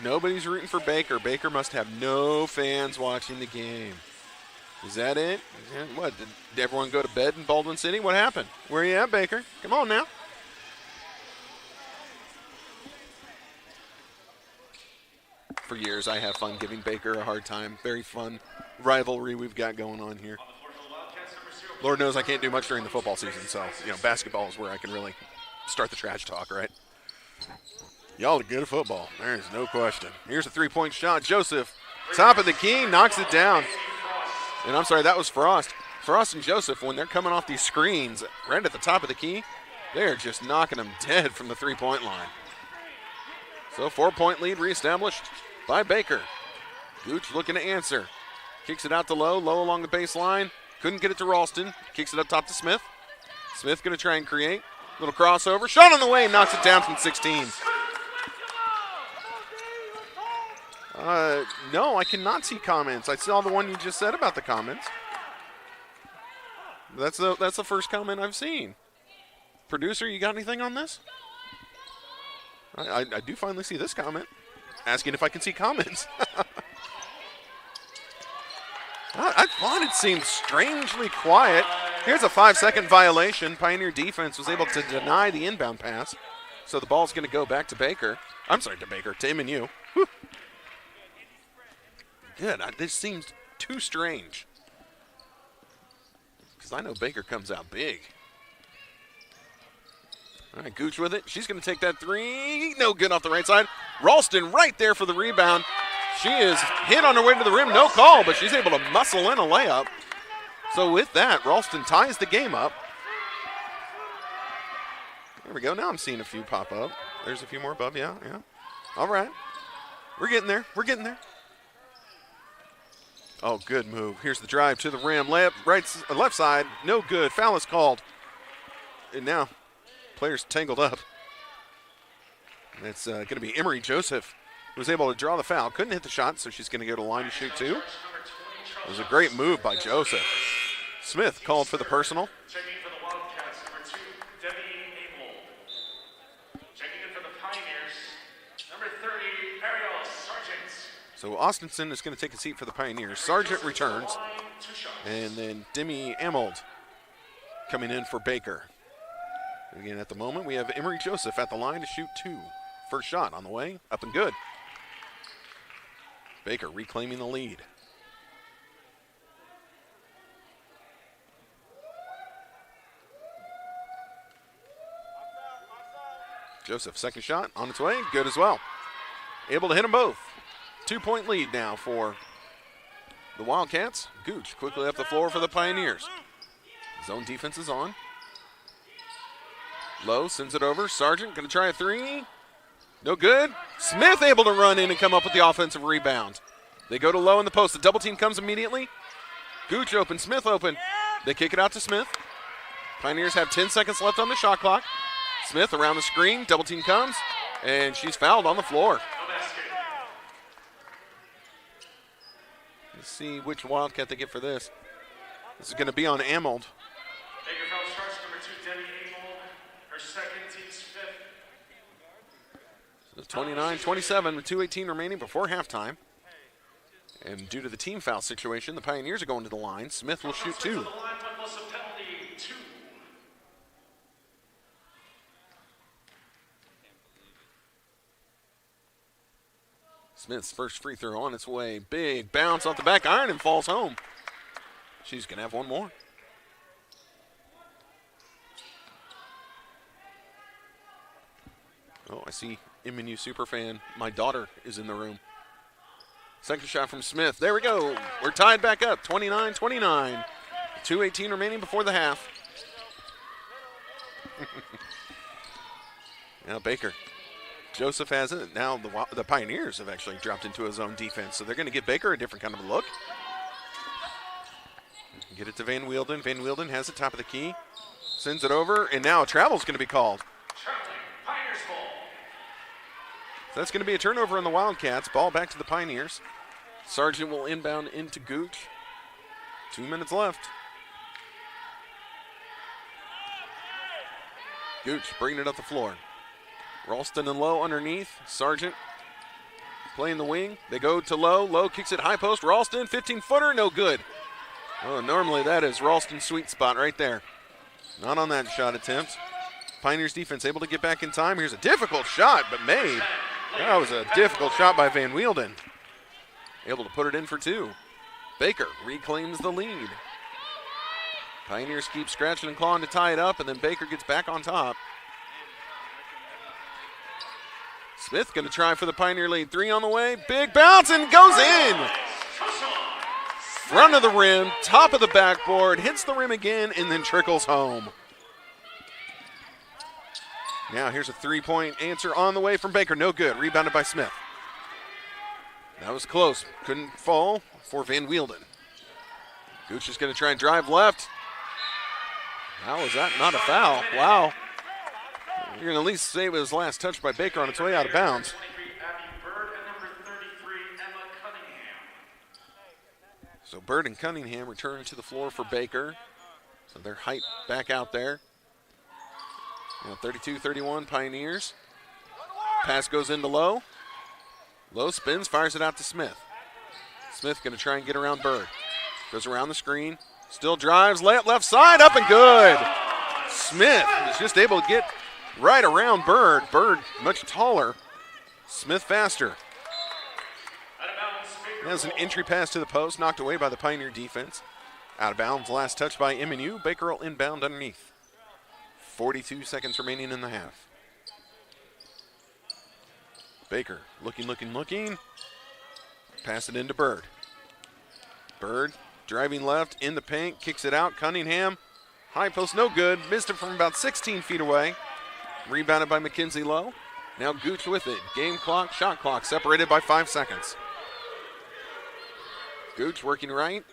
Nobody's rooting for Baker. Baker must have no fans watching the game. Is that it? What, did everyone go to bed in Baldwin City? What happened? Where are you at, Baker? Come on now. For years, I have fun giving Baker a hard time. Very fun rivalry we've got going on here. Lord knows I can't do much during the football season, so, basketball is where I can really start the trash talk, right? Y'all are good at football. There's no question. Here's a three-point shot. Joseph, top of the key, knocks it down. And I'm sorry, that was Frost. Frost and Joseph, when they're coming off these screens right at the top of the key, they're just knocking them dead from the three-point line. So 4-point lead reestablished by Baker. Gooch looking to answer. Kicks it out to Lowe. Lowe along the baseline. Couldn't get it to Ralston. Kicks it up top to Smith. Smith going to try and create. Little crossover. Shot on the way. Knocks it down from 16. No, I cannot see comments. I saw the one you just said about the comments. That's the first comment I've seen. Producer, you got anything on this? I do finally see this comment, asking if I can see comments. I thought it seemed strangely quiet. Here's a 5-second violation. Pioneer defense was able to deny the inbound pass. So the ball's going to go back to Baker. I'm sorry, to MNU. Whew. Good. This seems too strange. Because I know Baker comes out big. All right, Gooch with it. She's going to take that three. No good off the right side. Ralston right there for the rebound. She is hit on her way to the rim. No call, but she's able to muscle in a layup. So with that, Ralston ties the game up. There we go. Now I'm seeing a few pop up. There's a few more above. Yeah. All right. We're getting there. Oh, good move. Here's the drive to the rim. Left side. No good. Foul is called. And now players tangled up. And it's going to be Emery Joseph, who was able to draw the foul. Couldn't hit the shot, so she's going to go to the line to shoot two. It was a great move by Joseph. Smith called for the personal. Checking for the Wildcats, number 2, Debbie Abel. Checking in for the Pioneers, number 30, Ariel Sargent. So Austinson is going to take a seat for the Pioneers. Sargent returns. And then Demi Amold coming in for Baker. Again, at the moment, we have Emery Joseph at the line to shoot two. First shot on the way, up and good. Baker reclaiming the lead. Joseph, second shot on its way, good as well. Able to hit them both. 2-point lead now for the Wildcats. Gooch quickly up the floor for the Pioneers. Zone defense is on. Lowe sends it over. Sargent going to try a three. No good. Smith able to run in and come up with the offensive rebound. They go to Lowe in the post. The double team comes immediately. Gooch open, Smith open. They kick it out to Smith. Pioneers have 10 seconds left on the shot clock. Smith around the screen. Double team comes, and she's fouled on the floor. Let's see which Wildcat they get for this. This is going to be on Amold. Baker foul starts, number 2, Debbie Abel. Her second, team's fifth. So 29-27 with 2:18 remaining before halftime. And due to the team foul situation, the Pioneers are going to the line. Smith will shoot two. Smith's first free throw on its way. Big bounce off the back iron and falls home. She's going to have one more. Oh, I see MNU superfan. My daughter is in the room. Second shot from Smith. There we go. We're tied back up, 29-29. 2:18 remaining before the half. Now Baker. Joseph has it. Now the Pioneers have actually dropped into a zone defense, so they're going to give Baker a different kind of a look. Get it to Van Wielden. Van Wielden has it top of the key. Sends it over, and now a travel's going to be called. So that's going to be a turnover on the Wildcats. Ball back to the Pioneers. Sargent will inbound into Gooch. 2 minutes left. Gooch bringing it up the floor. Ralston and Lowe underneath. Sargent playing the wing. They go to Lowe. Lowe kicks it high post. Ralston, 15-footer, no good. Oh, normally that is Ralston's sweet spot right there. Not on that shot attempt. Pioneers defense able to get back in time. Here's a difficult shot, but made. That was a difficult shot by Van Wielden. Able to put it in for two. Baker reclaims the lead. Pioneers keep scratching and clawing to tie it up, and then Baker gets back on top. Smith going to try for the Pioneer lead. Three on the way. Big bounce and goes in. Front of the rim, top of the backboard, hits the rim again, and then trickles home. Now here's a three-point answer on the way from Baker. No good. Rebounded by Smith. That was close. Couldn't fall for Van Wielden. Gooch is going to try and drive left. How was that not a foul? Wow. You're going to at least say it was last touch by Baker on its way out of bounds. So Bird and Cunningham return to the floor for Baker. So they're hyped back out there. 32-31 Pioneers. Pass goes into Lowe. Lowe spins, fires it out to Smith. Smith going to try and get around Bird. Goes around the screen. Still drives, layup left side, up and good. Smith is just able to get right around Bird. Bird much taller. Smith faster. That's an entry pass to the post, knocked away by the Pioneer defense. Out of bounds, last touch by MNU. Baker will inbound underneath. 42 seconds remaining in the half. Baker looking. Pass it into Bird. Bird driving left in the paint, kicks it out. Cunningham, high post, no good. Missed it from about 16 feet away. Rebounded by Mackenzie Lowe. Now Gooch with it. Game clock, shot clock separated by 5 seconds. Gooch working right.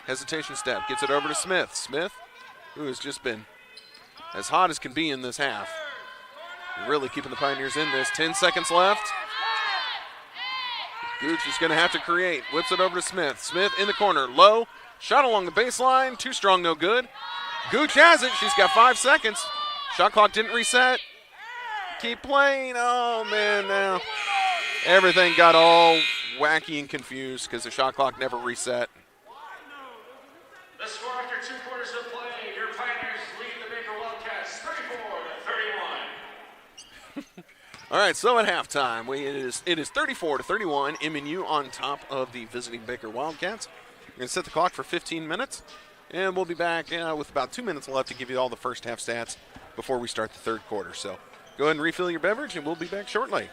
Hesitation step, gets it over to Smith. Smith, who has just been as hot as can be in this half. Really keeping the Pioneers in this. 10 seconds left. Gooch is going to have to create. Whips it over to Smith. Smith in the corner. Low. Shot along the baseline. Too strong, no good. Gooch has it. She's got 5 seconds. Shot clock didn't reset. Keep playing. Oh, man, now. Everything got all wacky and confused because the shot clock never reset. The score after 2 quarters of play, your Pioneers lead the Baker Wildcats 34-31. All right, so at halftime, it is 34-31. MNU on top of the visiting Baker Wildcats. We're going to set the clock for 15 minutes, and we'll be back with about 2 minutes left to give you all the first half stats before we start the third quarter. So go ahead and refill your beverage, and we'll be back shortly.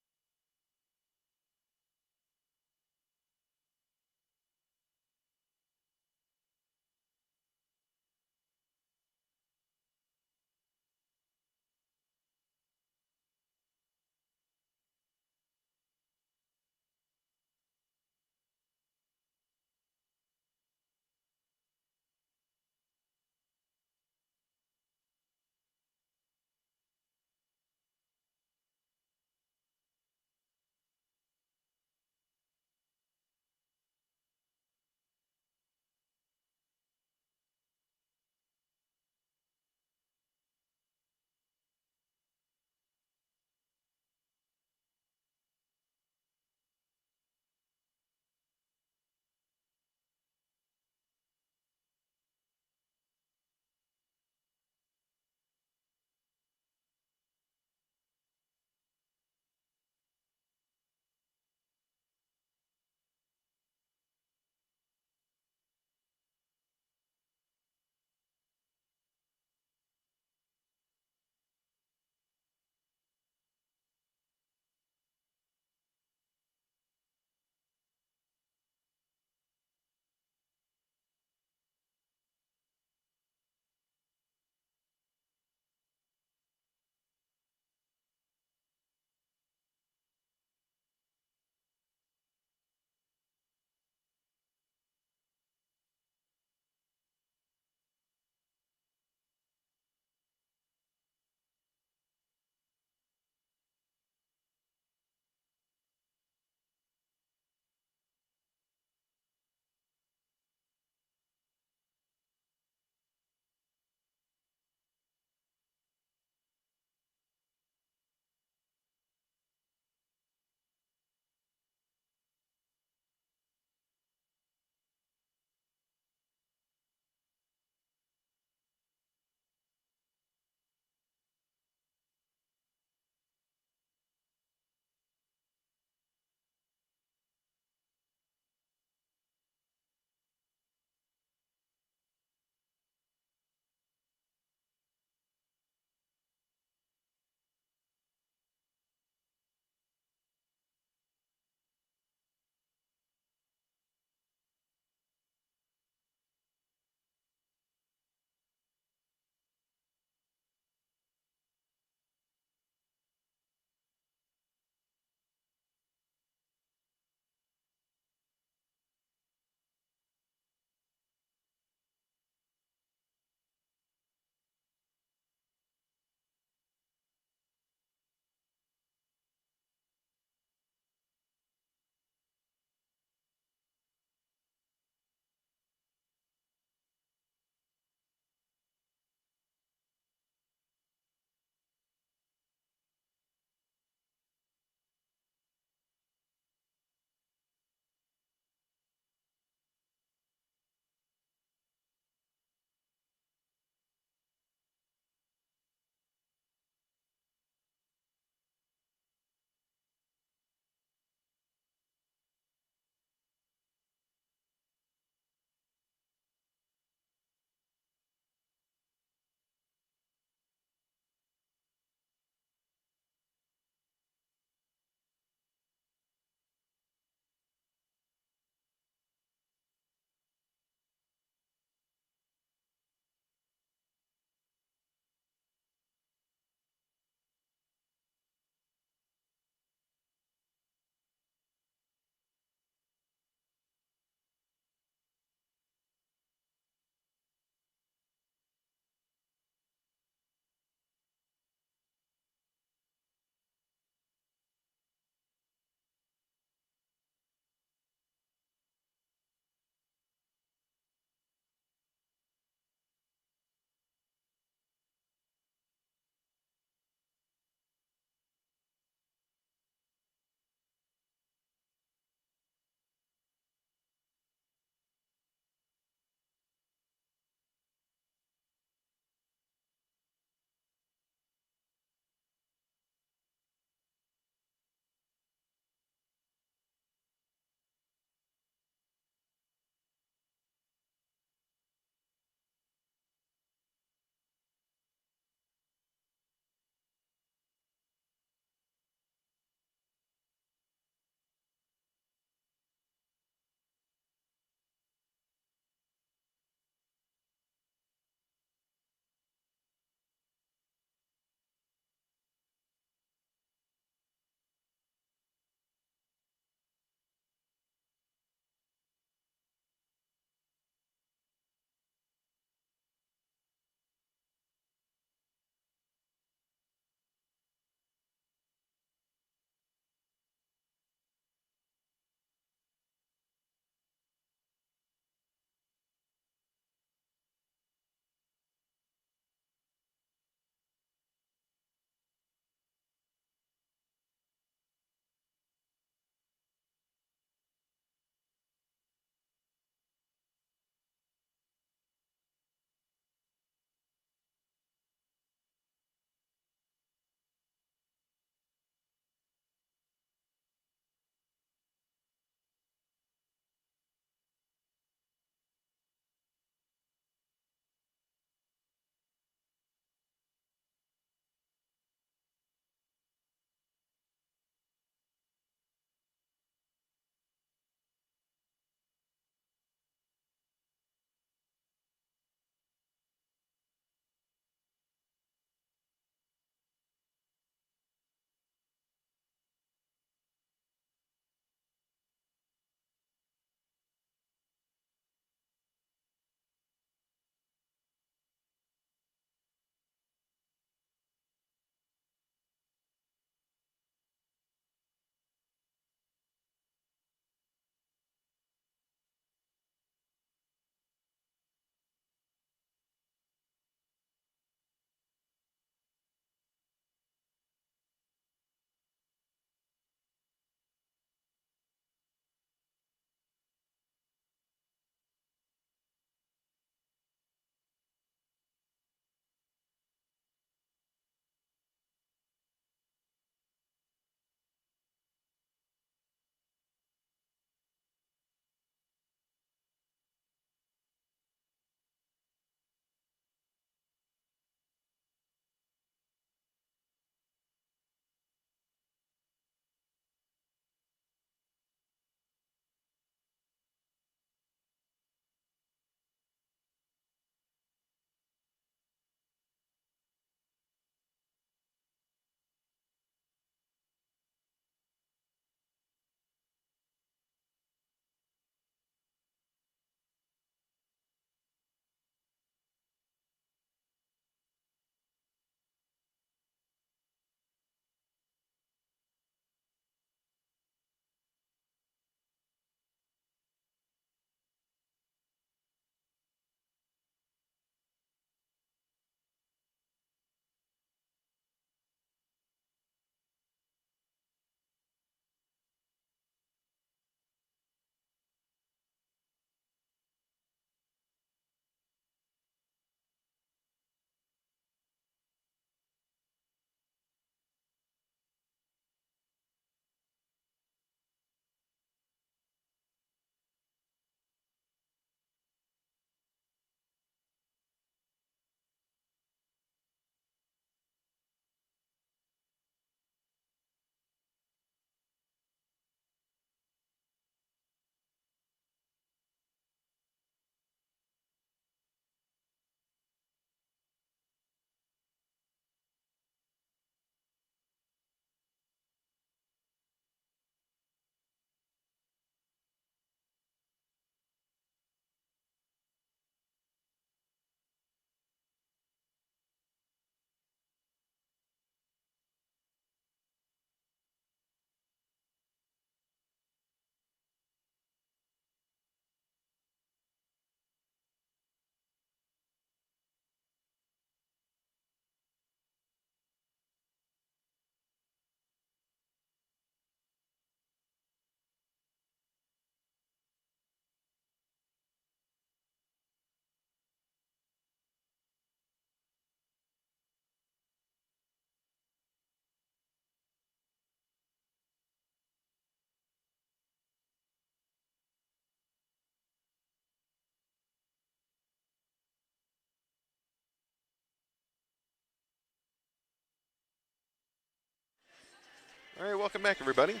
All right, welcome back, everybody.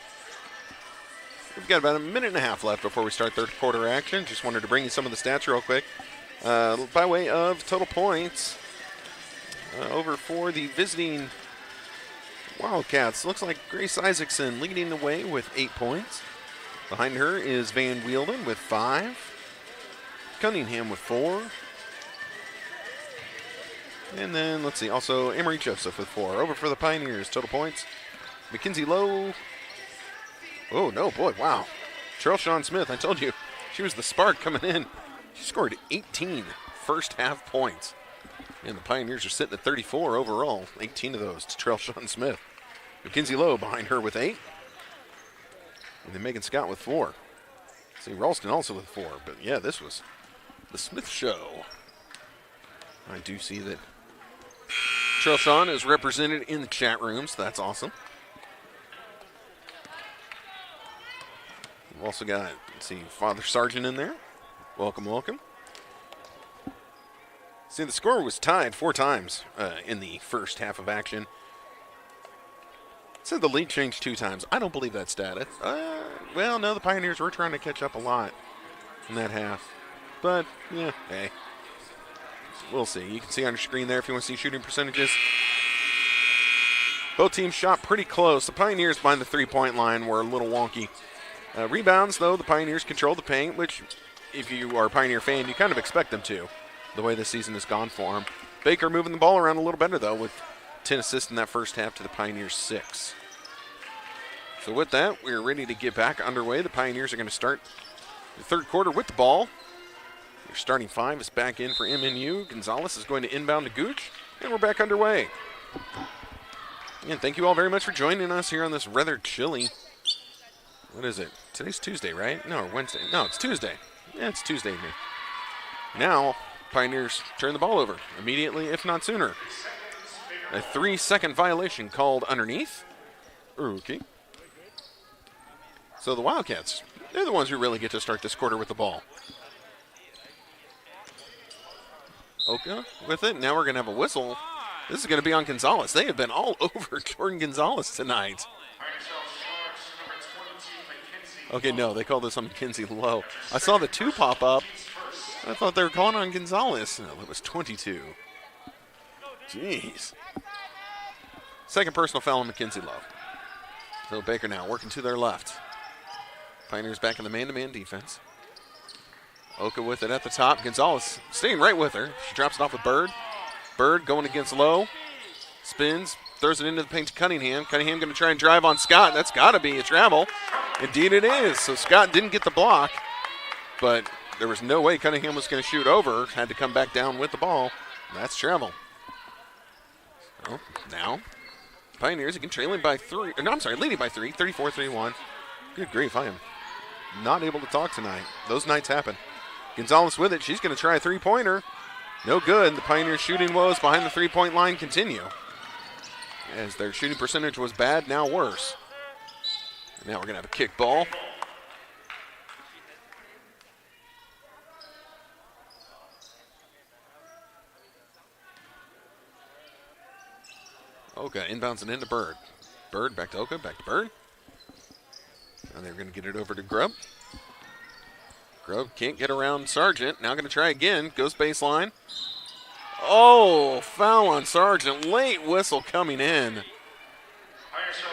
We've got about a minute and a half left before we start third quarter action. Just wanted to bring you some of the stats real quick. By way of total points, over for the visiting Wildcats. Looks like Grace Isaacson leading the way with 8 points. Behind her is Van Wielden with 5. Cunningham with 4. And then, let's see, also Emery Joseph with 4. Over for the Pioneers, total points. Mackenzie Lowe. Oh, no, boy, wow. Trail Sean Smith, I told you, she was the spark coming in. She scored 18 first half points. And the Pioneers are sitting at 34 overall. 18 of those to Trail Sean Smith. Mackenzie Lowe behind her with 8. And then Megan Scott with 4. See, Ralston also with 4. But yeah, this was the Smith show. I do see that Trail Sean is represented in the chat room, so that's awesome. We've also got, let's see, Father Sargent in there. Welcome, welcome. See, the score was tied 4 times in the first half of action. It said the lead changed 2 times. I don't believe that stat. Well, no, the Pioneers were trying to catch up a lot in that half. But, yeah, hey. We'll see. You can see on your screen there if you want to see shooting percentages. Both teams shot pretty close. The Pioneers behind the 3-point line were a little wonky. Rebounds, though, the Pioneers controlled the paint, which, if you are a Pioneer fan, you kind of expect them to, the way this season has gone for them. Baker moving the ball around a little better, though, with 10 assists in that first half to the Pioneers' 6. So with that, we're ready to get back underway. The Pioneers are going to start the third quarter with the ball. Your starting 5 is back in for MNU. Gonzalez is going to inbound to Gooch, and we're back underway. And thank you all very much for joining us here on this rather chilly, what is it? Today's Tuesday, right? No, Wednesday. No, it's Tuesday. Yeah, it's Tuesday here. Now, Pioneers turn the ball over immediately, if not sooner. A 3-second violation called underneath. Okay. So the Wildcats, they're the ones who really get to start this quarter with the ball. Oka with it. Now we're going to have a whistle. This is going to be on Gonzalez. They have been all over Jordan Gonzalez tonight. Okay, no, they called this on Mackenzie Lowe. I saw the 2 pop up. I thought they were calling on Gonzalez. No, it was 22. Jeez. Second personal foul on Mackenzie Lowe. So Baker now working to their left. Pioneers back in the man-to-man defense. Oka with it at the top. Gonzalez staying right with her. She drops it off with Bird. Bird going against Lowe. Spins. Throws it into the paint to Cunningham. Cunningham going to try and drive on Scott. That's got to be a travel. Indeed it is. So Scott didn't get the block, but there was no way Cunningham was going to shoot over. Had to come back down with the ball. That's travel. So now, Pioneers again trailing by 3. No, I'm sorry, leading by 3. 34-31. Good grief, I am not able to talk tonight. Those nights happen. Gonzalez with it. She's going to try a 3-pointer. No good. The Pioneers' shooting woes behind the 3-point line continue. As their shooting percentage was bad, now worse. And now we're going to have a kick ball. Oka inbounds it into Bird. Bird back to Oka, back to Bird. And they're going to get it over to Grubb. Grubb can't get around Sargent. Now going to try again. Goes baseline. Oh, foul on Sargent. Late whistle coming in.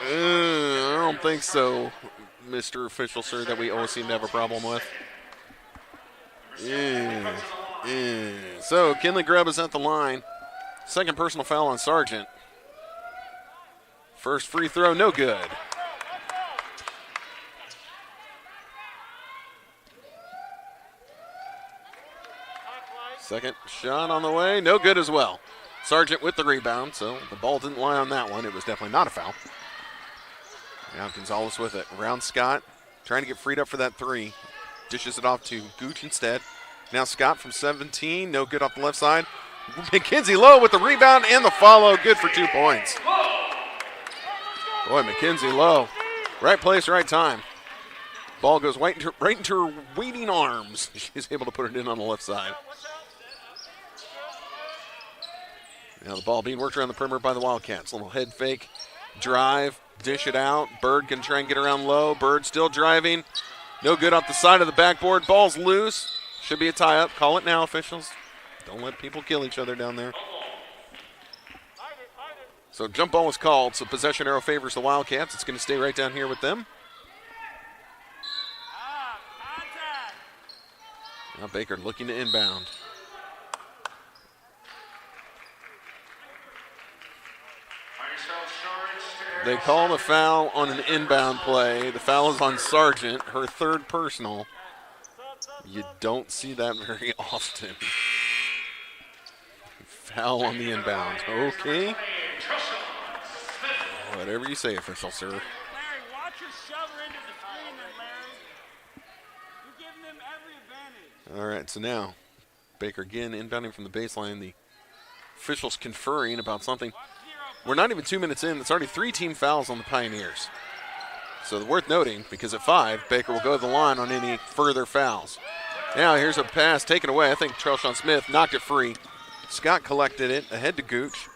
I don't think so, Mr. Official, sir, that we always seem to have a problem with. So, Kinley Grubb is at the line. Second personal foul on Sargent. First free throw, no good. Second shot on the way, no good as well. Sargent with the rebound, so the ball didn't lie on that one. It was definitely not a foul. Now Gonzalez with it. Around Scott, trying to get freed up for that 3. Dishes it off to Gooch instead. Now Scott from 17, no good off the left side. Mackenzie Lowe with the rebound and the follow, good for 2 points. Boy, Mackenzie Lowe, right place, right time. Ball goes right into her waiting arms. She's able to put it in on the left side. Now the ball being worked around the perimeter by the Wildcats. Little head fake, drive, dish it out. Bird can try and get around low. Bird still driving. No good off the side of the backboard. Ball's loose. Should be a tie-up. Call it now, officials. Don't let people kill each other down there. So jump ball was called, so possession arrow favors the Wildcats. It's going to stay right down here with them. Now Baker looking to inbound. They call the foul on an inbound play. The foul is on Sargent, her third personal. You don't see that very often. Foul on the inbound. Okay. Whatever you say, official, sir. Larry, watch your shover into the screen then, Larry. You're giving them every advantage. All right, so now Baker again inbounding from the baseline. The officials conferring about something. We're not even 2 minutes in. It's already 3 team fouls on the Pioneers. So worth noting, because at 5, Baker will go to the line on any further fouls. Now here's a pass taken away. I think Trelshawn Smith knocked it free. Scott collected it ahead to Gooch.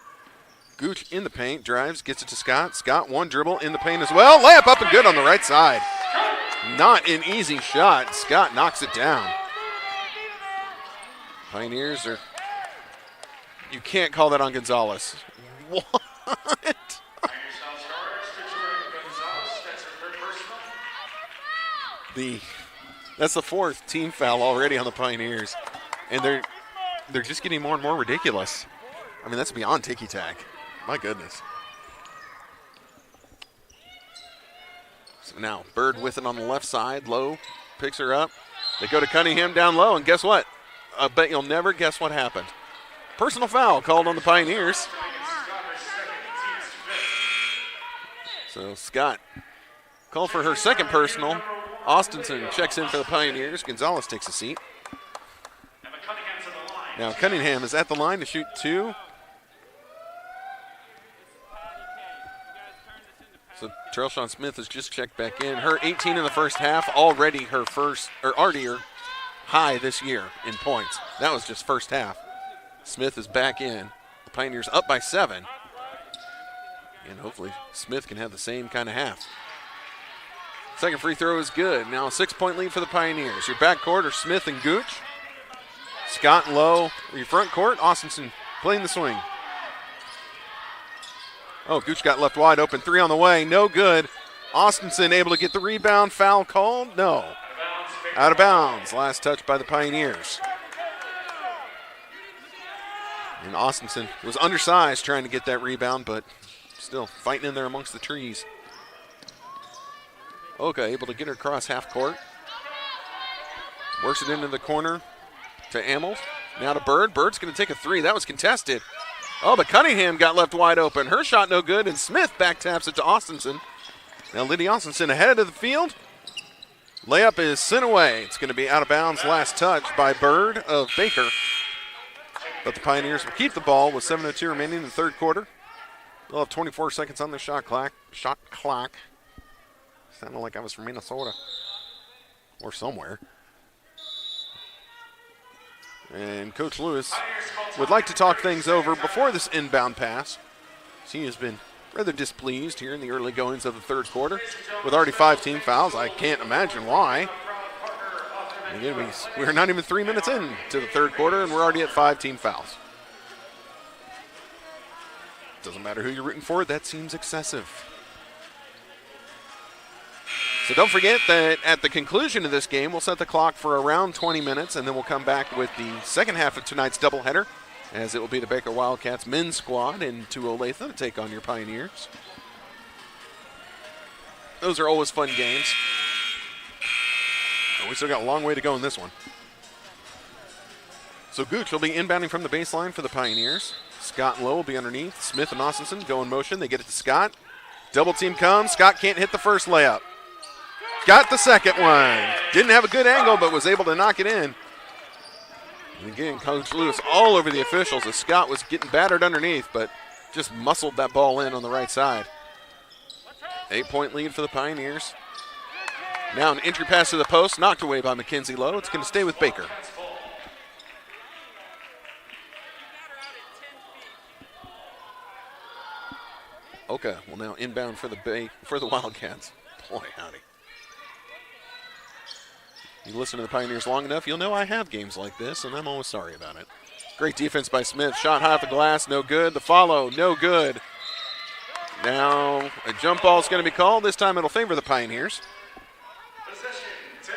Gooch in the paint, drives, gets it to Scott. Scott, one dribble in the paint as well. Layup up and good on the right side. Not an easy shot. Scott knocks it down. Pioneers are, you can't call that on Gonzalez. What? That's the 4th team foul already on the Pioneers. And they're just getting more and more ridiculous. I mean, that's beyond ticky-tack. My goodness. So now, Bird with it on the left side. Low picks her up. They go to Cunningham down low, and guess what? I bet you'll never guess what happened. Personal foul called on the Pioneers. So Scott called for her second personal. Austinson checks in for the Pioneers. Gonzalez takes a seat. Now Cunningham is at the line to shoot 2. So Trelshawn Smith has just checked back in. Her 18 in the first half, already her high this year in points. That was just first half. Smith is back in. The Pioneers up by 7. And hopefully Smith can have the same kind of half. Second free throw is good. Now a 6-point lead for the Pioneers. Your backcourt are Smith and Gooch. Scott and Lowe, your front court. Austinson playing the swing. Oh, Gooch got left wide open. 3 on the way. No good. Austinson able to get the rebound. Foul called? No. Out of bounds. Last touch by the Pioneers. And Austinson was undersized trying to get that rebound, but still fighting in there amongst the trees. Oka able to get her across half court. Works it into the corner to Amels. Now to Bird. Bird's going to take a 3. That was contested. Oh, but Cunningham got left wide open. Her shot no good, and Smith back taps it to Austinson. Now Lydia Austinson ahead of the field. Layup is sent away. It's going to be out of bounds. Last touch by Bird of Baker. But the Pioneers will keep the ball with 7:02 remaining in the third quarter. They'll have 24 seconds on the shot clock. Sounded like I was from Minnesota or somewhere. And Coach Lewis would like to talk things over before this inbound pass. He has been rather displeased here in the early goings of the third quarter with already 5 team fouls. I can't imagine why. Again, we're not even 3 minutes into the third quarter, and we're already at 5 team fouls. Doesn't matter who you're rooting for, that seems excessive. So don't forget that at the conclusion of this game, we'll set the clock for around 20 minutes, and then we'll come back with the second half of tonight's doubleheader, as it will be the Baker Wildcats men's squad into Olathe to take on your Pioneers. Those are always fun games. We still got a long way to go in this one. So Gooch will be inbounding from the baseline for the Pioneers. Scott and Lowe will be underneath. Smith and Austinson go in motion. They get it to Scott. Double team comes. Scott can't hit the first layup. Got the second one. Didn't have a good angle, but was able to knock it in. And again, Coach Lewis all over the officials as Scott was getting battered underneath, but just muscled that ball in on the right side. 8-point lead for the Pioneers. Now an entry pass to the post, knocked away by Mackenzie Lowe. It's going to stay with Baker. Oka will now inbound for the Wildcats. Boy, howdy. You listen to the Pioneers long enough, you'll know I have games like this, and I'm always sorry about it. Great defense by Smith. Shot high off the glass, no good. The follow, no good. Now a jump ball is going to be called. This time it'll favor the Pioneers. Possession to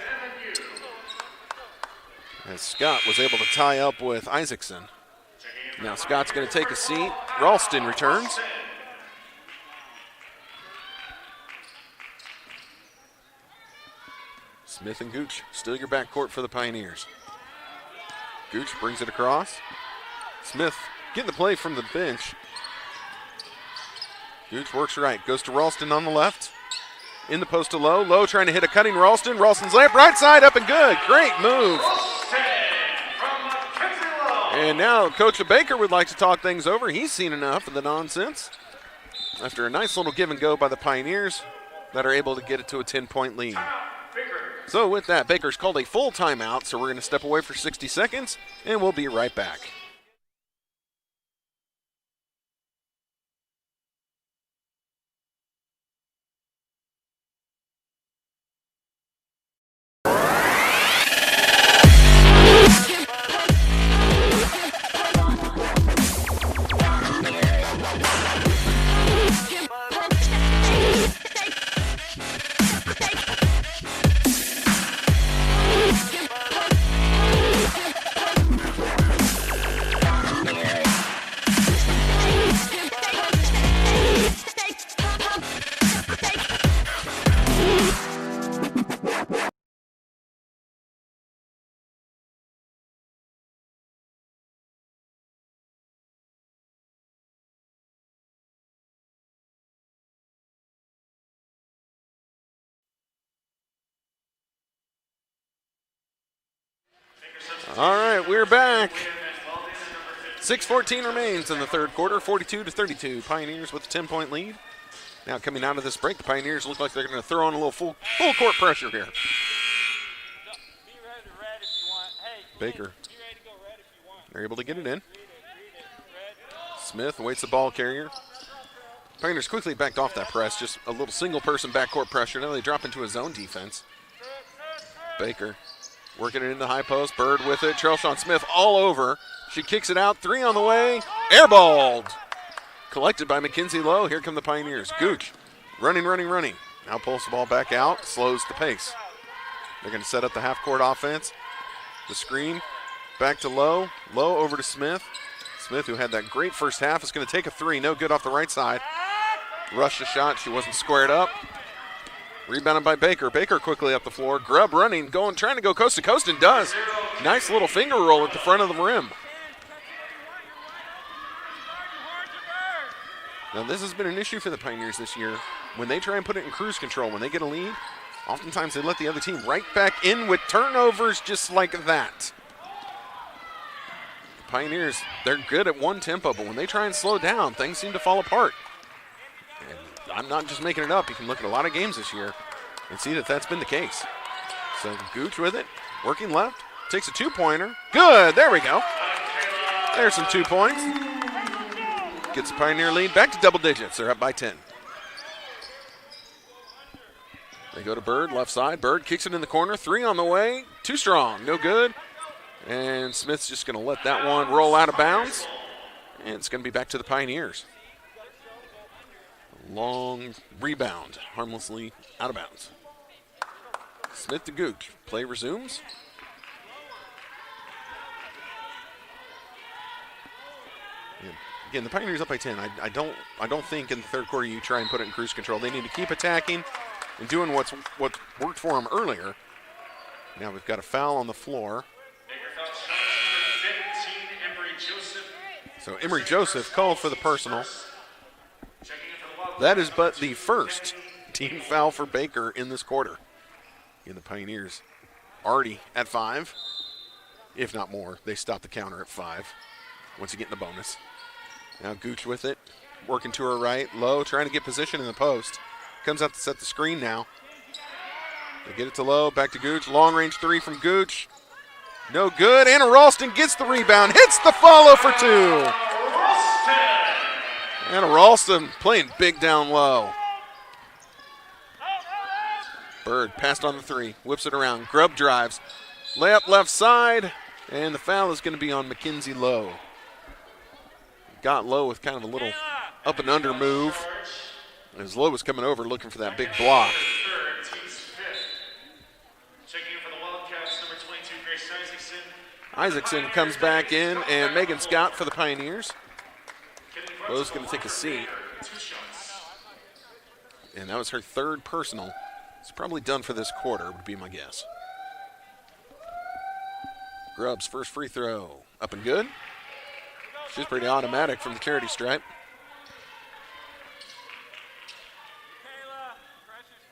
MNU. As Scott was able to tie up with Isaacson. Now Scott's going to take a seat. Ralston returns. Smith and Gooch, still your backcourt for the Pioneers. Gooch brings it across. Smith getting the play from the bench. Gooch works right, goes to Ralston on the left. In the post to Lowe. Lowe trying to hit a cutting Ralston. Ralston's layup right side up and good. Great move. And now Coach Baker would like to talk things over. He's seen enough of the nonsense. After a nice little give and go by the Pioneers that are able to get it to a 10-point lead. So with that, Baker's called a full timeout, so we're going to step away for 60 seconds, and we'll be right back. All right, we're back. 6:14 remains in the third quarter, 42-32. Pioneers with a 10-point lead. Now coming out of this break, the Pioneers look like they're going to throw on a little full court pressure here. Baker. They're able to get it in. Smith awaits the ball carrier. Pioneers quickly backed off that press, just a little single-person backcourt pressure. Now they drop into a zone defense. Baker working it in the high post. Bird with it. Trelshawn Smith all over. She kicks it out. Three on the way. Airballed. Collected by Mackenzie Lowe. Here come the Pioneers. Gooch running. Now pulls the ball back out. Slows the pace. They're going to set up the half-court offense. The screen. Back to Lowe. Lowe over to Smith. Smith, who had that great first half, is going to take a three. No good off the right side. Rushed the shot. She wasn't squared up. Rebounded by Baker. Baker quickly up the floor. Grubb running, trying to go coast to coast, and does. Nice little finger roll at the front of the rim. Now this has been an issue for the Pioneers this year. When they try and put it in cruise control, when they get a lead, oftentimes they let the other team right back in with turnovers just like that. The Pioneers, they're good at one tempo, but when they try and slow down, things seem to fall apart. And I'm not just making it up. You can look at a lot of games this year and see that that's been the case. So Gooch with it, working left, takes a two-pointer. Good, there we go. There's some 2 points. Gets the Pioneer lead back to double digits. They're up by 10. They go to Bird, left side. Bird kicks it in the corner. Three on the way. Too strong, no good. And Smith's just going to let that one roll out of bounds. And it's going to be back to the Pioneers. Long rebound, harmlessly out of bounds. Smith to Gooch. Play resumes. And again, the Pioneers up by 10. I don't think in the third quarter you try and put it in cruise control. They need to keep attacking and doing what worked for them earlier. Now we've got a foul on the floor. So Emory Joseph called for the personal. That is but the first team foul for Baker in this quarter. And the Pioneers already at 5, if not more. They stop the counter at 5 once you get in the bonus. Now Gooch with it, working to her right. Lowe trying to get position in the post. Comes out to set the screen now. They get it to Lowe, back to Gooch. Long range three from Gooch. No good. Anna Ralston gets the rebound, hits the follow for two. And a Ralston playing big down low. Bird passed on the three, whips it around. Grubb drives. Layup left side, and the foul is going to be on Mackenzie Lowe. Got Lowe with kind of a little up and under move. As Lowe was coming over looking for that big block. Isaacson comes back in, and Megan Scott for the Pioneers. Lowe's going to take a seat. And that was her third personal. It's probably done for this quarter, would be my guess. Grubb's first free throw. Up and good. She's pretty automatic from the charity stripe. Kayla, pressure's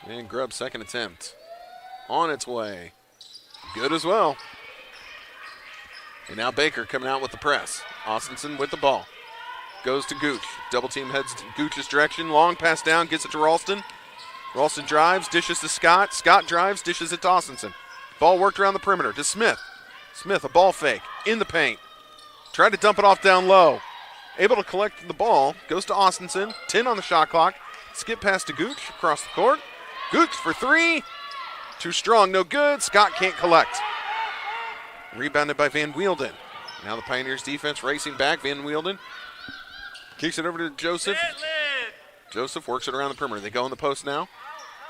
coming. And Grubb's second attempt. On its way. Good as well. And now Baker coming out with the press. Austinson with the ball. Goes to Gooch. Double team heads to Gooch's direction. Long pass down, gets it to Ralston. Ralston drives, dishes to Scott. Scott drives, dishes it to Austinson. Ball worked around the perimeter to Smith. Smith, a ball fake in the paint. Tried to dump it off down low. Able to collect the ball. Goes to Austinson. 10 on the shot clock. Skip pass to Gooch across the court. Gooch for three. Too strong, no good. Scott can't collect. Rebounded by Van Wielden. Now the Pioneers defense racing back. Van Wielden kicks it over to Joseph. Joseph works it around the perimeter. They go in the post now.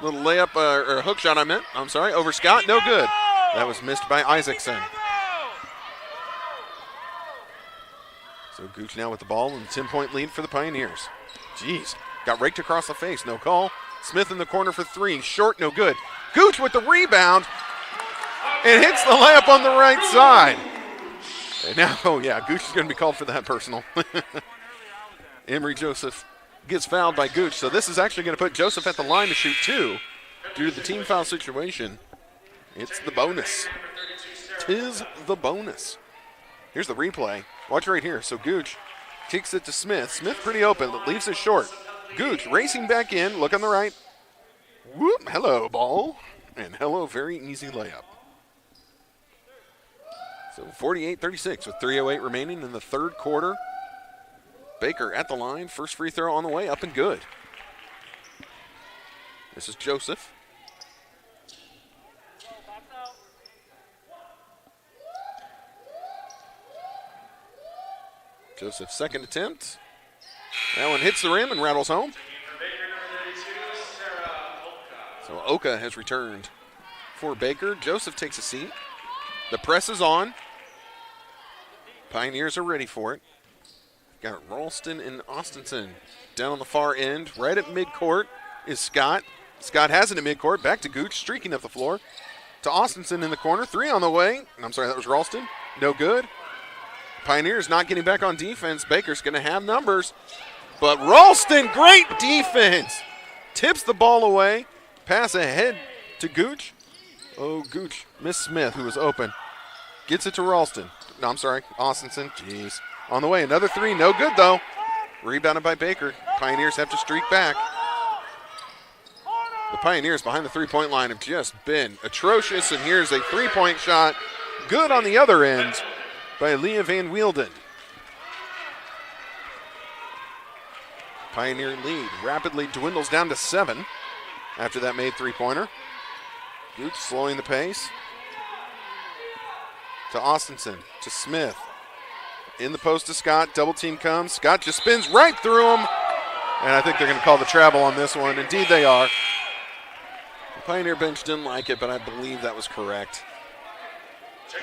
Little layup, or hook shot I'm sorry, over Scott. No good. That was missed by Isaacson. So Gooch now with the ball and 10-point lead for the Pioneers. Jeez, got raked across the face. No call. Smith in the corner for three. Short, no good. Gooch with the rebound. And hits the layup on the right side. And now, oh yeah, Gooch is going to be called for that personal. Emery Joseph gets fouled by Gooch. So this is actually going to put Joseph at the line to shoot two. Due to the team foul situation, it's the bonus. 'Tis the bonus. Here's the replay. Watch right here. So Gooch kicks it to Smith. Smith pretty open, but leaves it short. Gooch racing back in. Look on the right. Whoop, hello, ball. And hello, very easy layup. So 48-36 with 3:08 remaining in the third quarter. Baker at the line. First free throw on the way, up and good. This is Joseph. Joseph's second attempt. That one hits the rim and rattles home. So Oka has returned for Baker. Joseph takes a seat. The press is on. Pioneers are ready for it. Got Ralston and Austinson down on the far end. Right at midcourt is Scott. Scott has it at midcourt. Back to Gooch, streaking up the floor. To Austinson in the corner. Three on the way. I'm sorry, that was Ralston. No good. Pioneers not getting back on defense. Baker's going to have numbers. But Ralston, great defense. Tips the ball away. Pass ahead to Gooch. Oh, Gooch missed Smith, who was open. Gets it to Ralston. No, I'm sorry, Austinson. Jeez. On the way, another three. No good, though. Rebounded by Baker. Pioneers have to streak back. The Pioneers behind the three-point line have just been atrocious, and here's a three-point shot. Good on the other end by Leah Van Wielden. Pioneer lead rapidly dwindles down to 7 after that made three-pointer. Gooch slowing the pace. To Austinson, to Smith. In the post to Scott, double team comes. Scott just spins right through him. And I think they're going to call the travel on this one. Indeed they are. The Pioneer bench didn't like it, but I believe that was correct.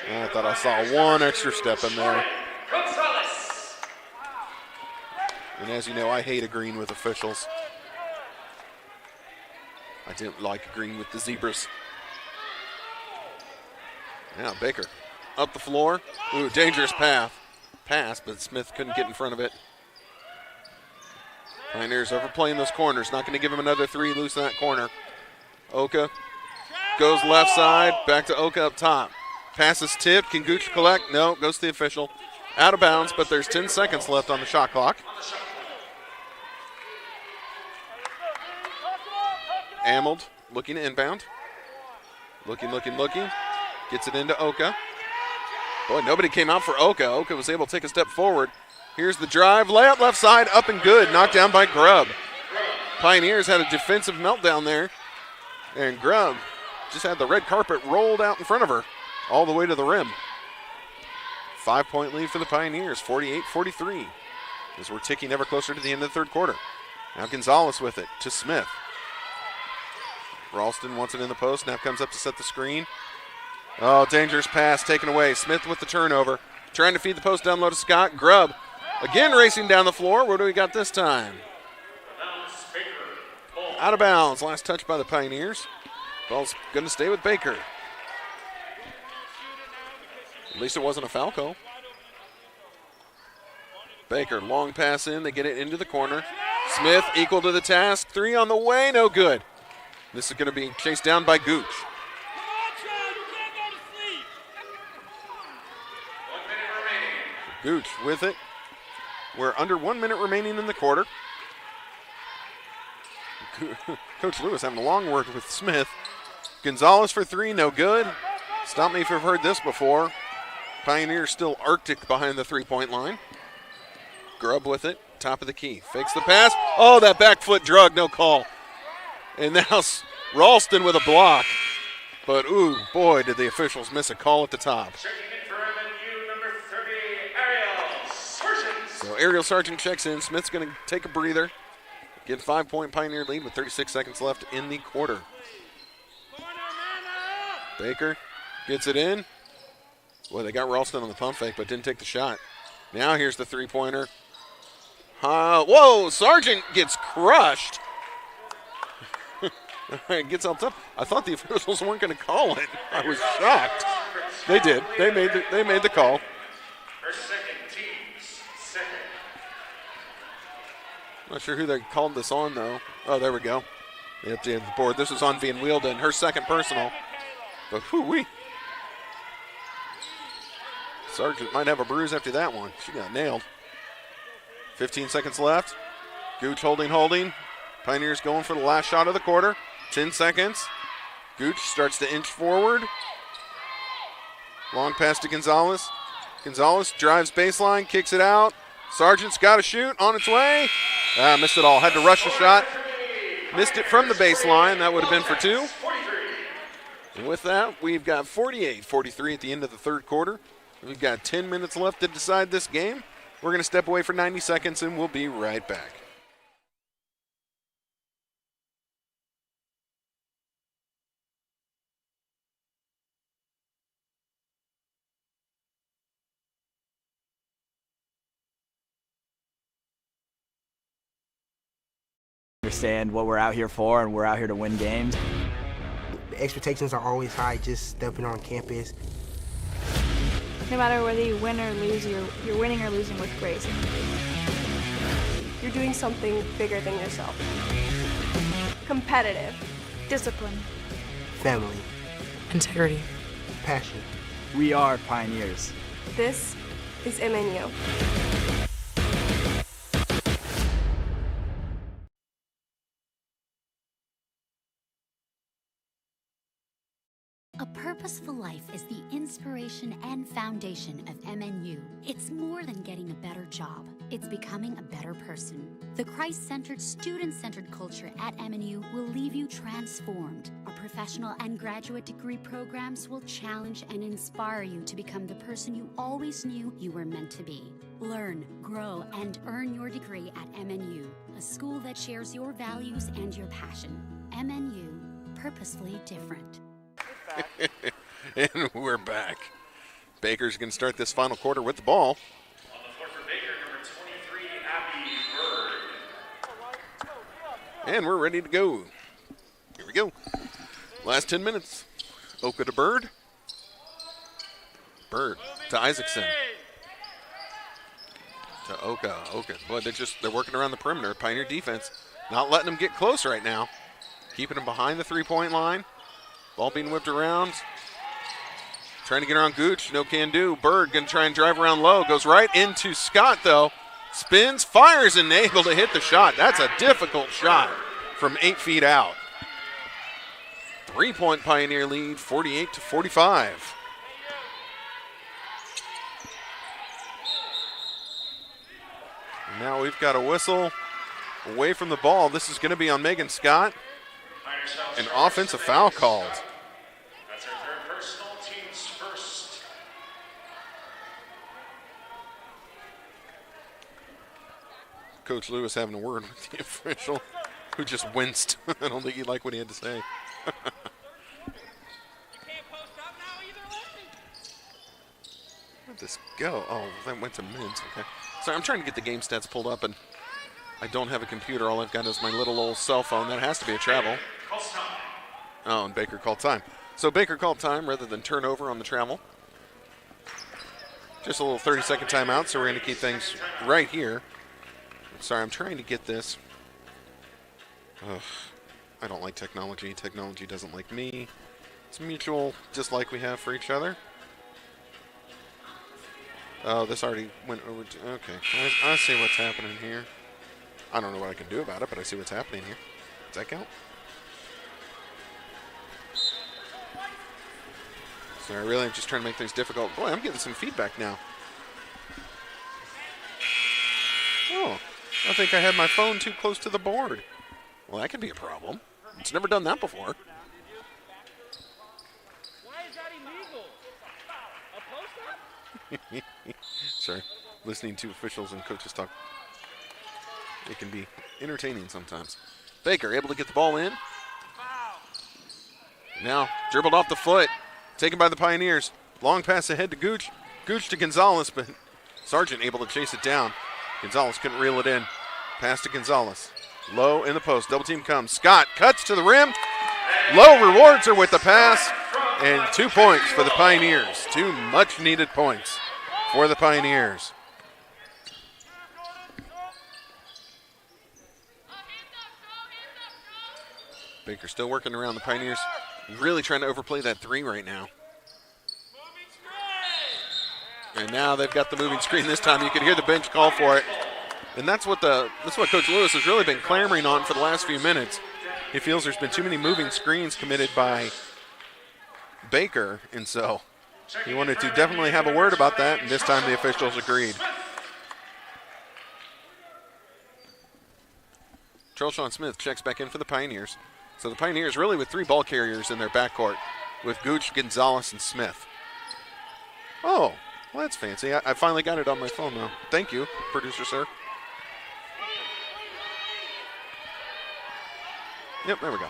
And I thought I saw one extra step in there. And as you know, I hate agreeing with officials. I didn't like agreeing with the Zebras. Now Baker up the floor. Ooh, dangerous pass, but Smith couldn't get in front of it. Pioneers overplaying those corners. Not going to give him another three loose in that corner. Oka goes left side. Back to Oka up top. Pass is tipped. Can Gooch collect? No, goes to the official. Out of bounds, but there's 10 seconds left on the shot clock. Ameld looking to inbound. Looking. Gets it into Oka. Boy, nobody came out for Oka. Oka was able to take a step forward. Here's the drive. Layup left side, up and good. Knocked down by Grubb. Pioneers had a defensive meltdown there. And Grubb just had the red carpet rolled out in front of her all the way to the rim. 5-point lead for the Pioneers, 48-43. As we're ticking ever closer to the end of the third quarter. Now Gonzalez with it to Smith. Ralston wants it in the post. Now comes up to set the screen. Oh, dangerous pass taken away. Smith with the turnover. Trying to feed the post down low to Scott. Grubb again racing down the floor. What do we got this time? Out of bounds. Last touch by the Pioneers. Ball's going to stay with Baker. At least it wasn't a foul call. Baker, long pass in. They get it into the corner. Smith equal to the task. 3 on the way. No good. This is going to be chased down by Gooch. Gooch with it. We're under 1 minute remaining in the quarter. Coach Lewis having a long word with Smith. Gonzalez for 3, no good. Stop me if you've heard this before. Pioneers still arctic behind the 3-point line. Grubb with it, top of the key. Fakes the pass. Oh, that back foot drug, no call. And now Ralston with a block. But, ooh, boy, did the officials miss a call at the top. Checking in for MNU, number 30, Ariel Sargent. So Ariel Sargent checks in. Smith's going to take a breather. Get 5-point Pioneer lead with 36 seconds left in the quarter. Baker gets it in. Boy, they got Ralston on the pump fake, but didn't take the shot. Now here's the three-pointer. Whoa, Sargent gets crushed. Gets up top. I thought the officials weren't going to call it. I was shocked. They did. They made the call. Her second, team's second. Not sure who they called this on, though. Oh, there we go. They updated the board. This is on Van Wielden, her second personal. But whoo-wee. Sargent might have a bruise after that one. She got nailed. 15 seconds left. Gooch holding. Pioneers going for the last shot of the quarter. 10 seconds. Gooch starts to inch forward. Long pass to Gonzalez. Gonzalez drives baseline, kicks it out. Sargent's got to shoot, on its way. Missed it all. Had to rush the shot. Missed it from the baseline. That would have been for 2. And with that, we've got 48-43 at the end of the third quarter. We've got 10 minutes left to decide this game. We're going to step away for 90 seconds, and we'll be right back. Understand what we're out here for, and we're out here to win games. The expectations are always high just stepping on campus. No matter whether you win or lose, you're winning or losing with grace. You're doing something bigger than yourself. Competitive. Discipline. Family. Integrity. Passion. We are Pioneers. This is MNU. A purposeful life is the inspiration and foundation of MNU. It's more than getting a better job. It's becoming a better person. The Christ-centered, student-centered culture at MNU will leave you transformed. Our professional and graduate degree programs will challenge and inspire you to become the person you always knew you were meant to be. Learn, grow, and earn your degree at MNU, a school that shares your values and your passion. MNU, purposefully different. And we're back. Baker's going to start this final quarter with the ball. On the floor for Baker, number 23, Abby Bird. And we're ready to go. Here we go. Last 10 minutes. Oka to Bird. Bird to Isaacson. To Oka. Boy, they're working around the perimeter. Pioneer defense not letting them get close right now. Keeping them behind the 3-point line. Ball being whipped around. Trying to get around Gooch. No can do. Bird going to try and drive around low. Goes right into Scott, though. Spins, fires, and able to hit the shot. That's a difficult shot from 8 feet out. 3-point Pioneer lead, 48-45. Now we've got a whistle away from the ball. This is going to be on Megan Scott. An offensive foul called. That's her third personal, team's first. Coach Lewis having a word with the official, who just winced. I don't think he liked what he had to say. Where'd this go? Oh, that went to Mint. Okay. Sorry, I'm trying to get the game stats pulled up, and I don't have a computer. All I've got is my little old cell phone. That has to be a travel. Oh, and Baker called time. So Baker called time rather than turnover on the travel. Just a little 30-second timeout, so we're going to keep things right here. Sorry, I'm trying to get this. Ugh, I don't like technology. Technology doesn't like me. It's mutual dislike we have for each other. Oh, this already went over to... Okay, I see what's happening here. I don't know what I can do about it, but I see what's happening here. Does that count? Sorry, really, I'm just trying to make things difficult. Boy, I'm getting some feedback now. Oh, I think I had my phone too close to the board. Well, that could be a problem. It's never done that before. Why is that illegal? A post-up? Sorry, listening to officials and coaches talk. It can be entertaining sometimes. Baker able to get the ball in. Now dribbled off the foot. Taken by the Pioneers. Long pass ahead to Gooch. Gooch to Gonzalez, but Sargent able to chase it down. Gonzalez couldn't reel it in. Pass to Gonzalez. Low in the post. Double team comes. Scott cuts to the rim. Low rewards her with the pass. And 2 points for the Pioneers. 2 much-needed points for the Pioneers. Baker still working around the Pioneers. Really trying to overplay that 3 right now. And now they've got the moving screen this time. You can hear the bench call for it. And that's what Coach Lewis has really been clamoring on for the last few minutes. He feels there's been too many moving screens committed by Baker, and so he wanted to definitely have a word about that, and this time the officials agreed. Trelshawn Smith checks back in for the Pioneers. So the Pioneers really with 3 ball carriers in their backcourt with Gooch, Gonzalez, and Smith. Oh, well, that's fancy. I finally got it on my phone now. Thank you, producer sir. Yep, there we go.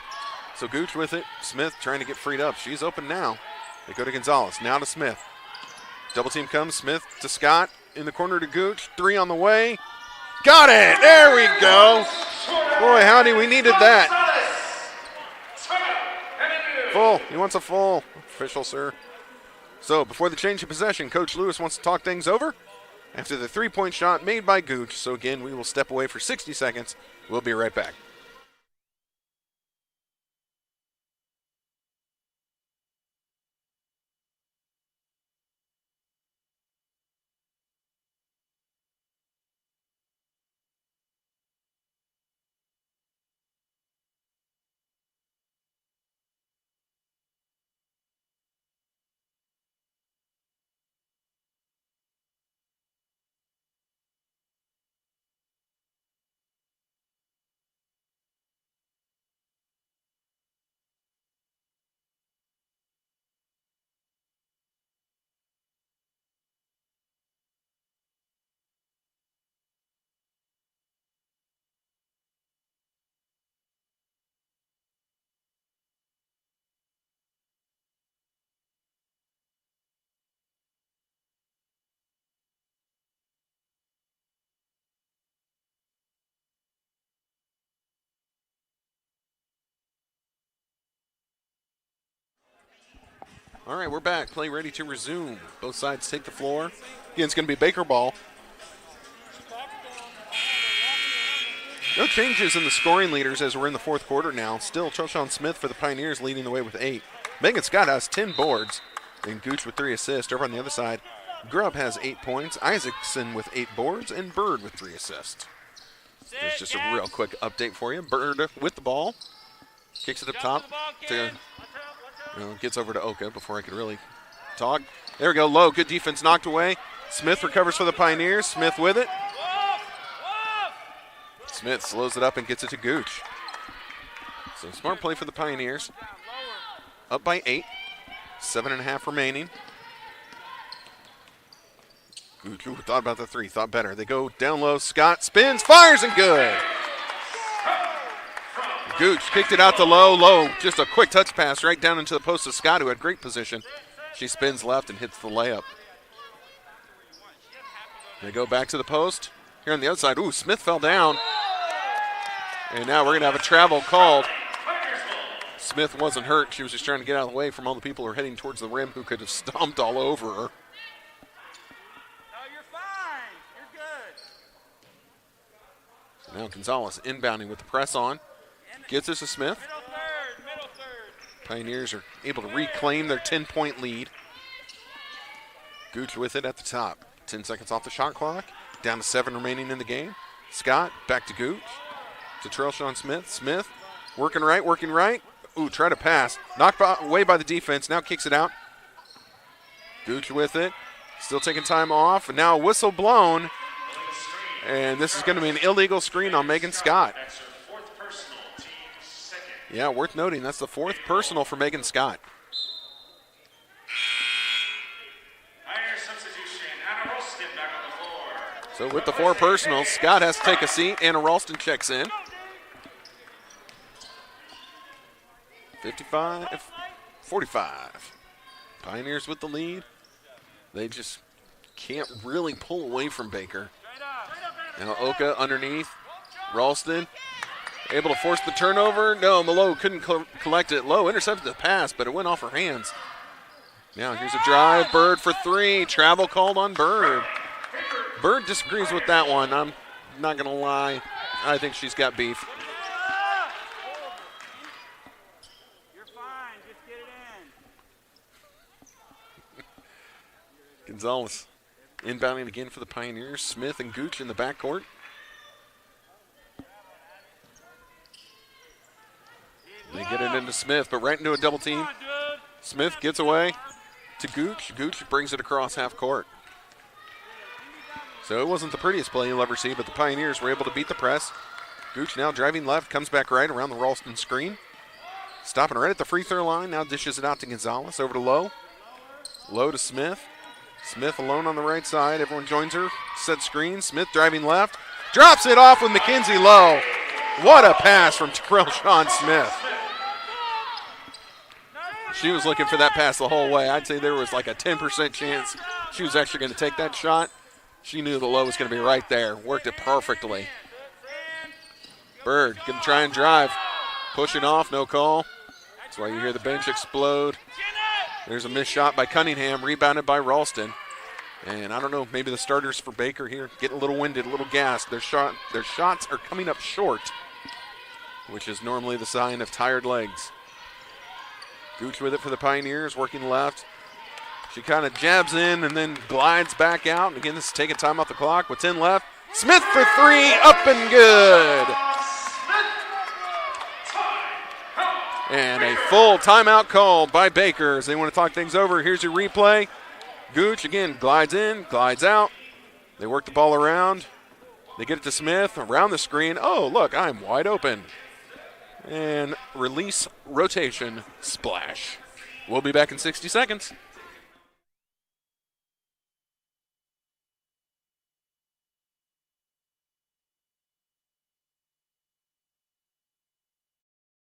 So Gooch with it. Smith trying to get freed up. She's open now. They go to Gonzalez. Now to Smith. Double team comes. Smith to Scott. In the corner to Gooch. 3 on the way. Got it! There we go. Boy, howdy, we needed that. Full. He wants a full. Official, sir. So before the change of possession, Coach Lewis wants to talk things over after the 3-point shot made by Gooch. So again, we will step away for 60 seconds. We'll be right back. All right, we're back. Play ready to resume. Both sides take the floor. Again, it's going to be Baker ball. No changes in the scoring leaders as we're in the fourth quarter now. Still, Trelshawn Smith for the Pioneers leading the way with 8. Megan Scott has 10 boards, and Gooch with 3 assists. Over on the other side, Grubb has 8 points, Isaacson with 8 boards, and Bird with 3 assists. There's just a real quick update for you. Bird with the ball. Kicks it up top to... gets over to Oka before I could really talk. There we go, low, good defense knocked away. Smith recovers for the Pioneers. Smith with it. Smith slows it up and gets it to Gooch. So smart play for the Pioneers. Up by 8. 7.5 remaining. Gooch thought about the 3, thought better. They go down low. Scott spins, fires, and good. Gooch kicked it out to Low. Just a quick touch pass right down into the post of Scott, who had great position. She spins left and hits the layup. They go back to the post. Here on the outside. Ooh, Smith fell down. And now we're going to have a travel called. Smith wasn't hurt. She was just trying to get out of the way from all the people who are heading towards the rim who could have stomped all over her. No, you're fine. You're good. So now Gonzalez inbounding with the press on. Gets us to Smith. Middle third. Pioneers are able to reclaim their 10-point lead. Gooch with it at the top. 10 seconds off the shot clock. Down to 7 remaining in the game. Scott back to Gooch. To Trailshawn Smith. Smith working right. Ooh, try to pass. Knocked away by the defense. Now kicks it out. Gooch with it. Still taking time off. And now a whistle blown. And this is going to be an illegal screen on Megan Scott. Yeah, worth noting. That's the 4th personal for Megan Scott. So with the 4 personals, Scott has to take a seat. Anna Ralston checks in. 55-45. Pioneers with the lead. They just can't really pull away from Baker. Now Oka underneath. Ralston able to force the turnover. No, Malo couldn't collect it. Low intercepted the pass, but it went off her hands. Now here's a drive. Bird for 3. Travel called on Bird. Bird disagrees with that one. I'm not going to lie. I think she's got beef. You're fine. Just get it in. Gonzalez inbounding again for the Pioneers. Smith and Gooch in the backcourt. They get it into Smith, but right into a double team. Smith gets away to Gooch. Gooch brings it across half court. So it wasn't the prettiest play you'll ever see, but the Pioneers were able to beat the press. Gooch now driving left, comes back right around the Ralston screen. Stopping right at the free throw line, now dishes it out to Gonzalez, over to Lowe. Lowe to Smith. Smith alone on the right side, everyone joins her. Set screen, Smith driving left. Drops it off with Mackenzie Lowe. What a pass from Trailshawn Smith. She was looking for that pass the whole way. I'd say there was like a 10% chance she was actually going to take that shot. She knew the low was going to be right there. Worked it perfectly. Bird going to try and drive. Pushing off, no call. That's why you hear the bench explode. There's a missed shot by Cunningham, rebounded by Ralston. And I don't know, maybe the starters for Baker here getting a little winded, a little gassed. Their shots are coming up short, which is normally the sign of tired legs. Gooch with it for the Pioneers, working left. She kind of jabs in and then glides back out. And again, this is taking time off the clock. With 10 left. Smith for 3, up and good. And a full timeout called by Baker as they want to talk things over. Here's your replay. Gooch again glides in, glides out. They work the ball around. They get it to Smith around the screen. Oh, look, I'm wide open. And release, rotation, splash. We'll be back in 60 seconds.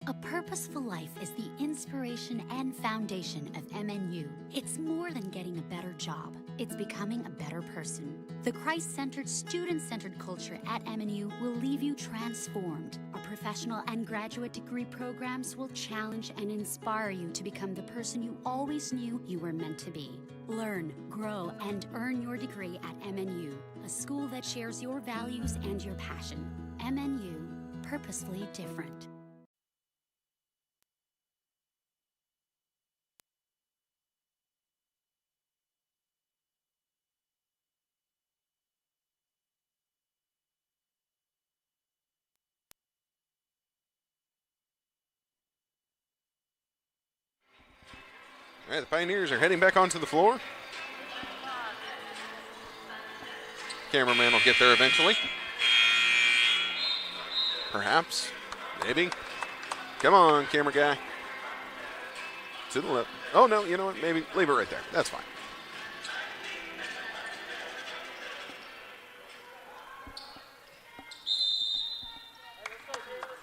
A purposeful life is the inspiration and foundation of MNU. It's more than getting a better job. It's becoming a better person. The Christ-centered, student-centered culture at MNU will leave you transformed. Our professional and graduate degree programs will challenge and inspire you to become the person you always knew you were meant to be. Learn, grow, and earn your degree at MNU, a school that shares your values and your passion. MNU, purposefully different. All right, the Pioneers are heading back onto the floor. Cameraman will get there eventually. Perhaps. Maybe. Come on, camera guy. To the left. Oh, no, you know what? Maybe leave it right there. That's fine.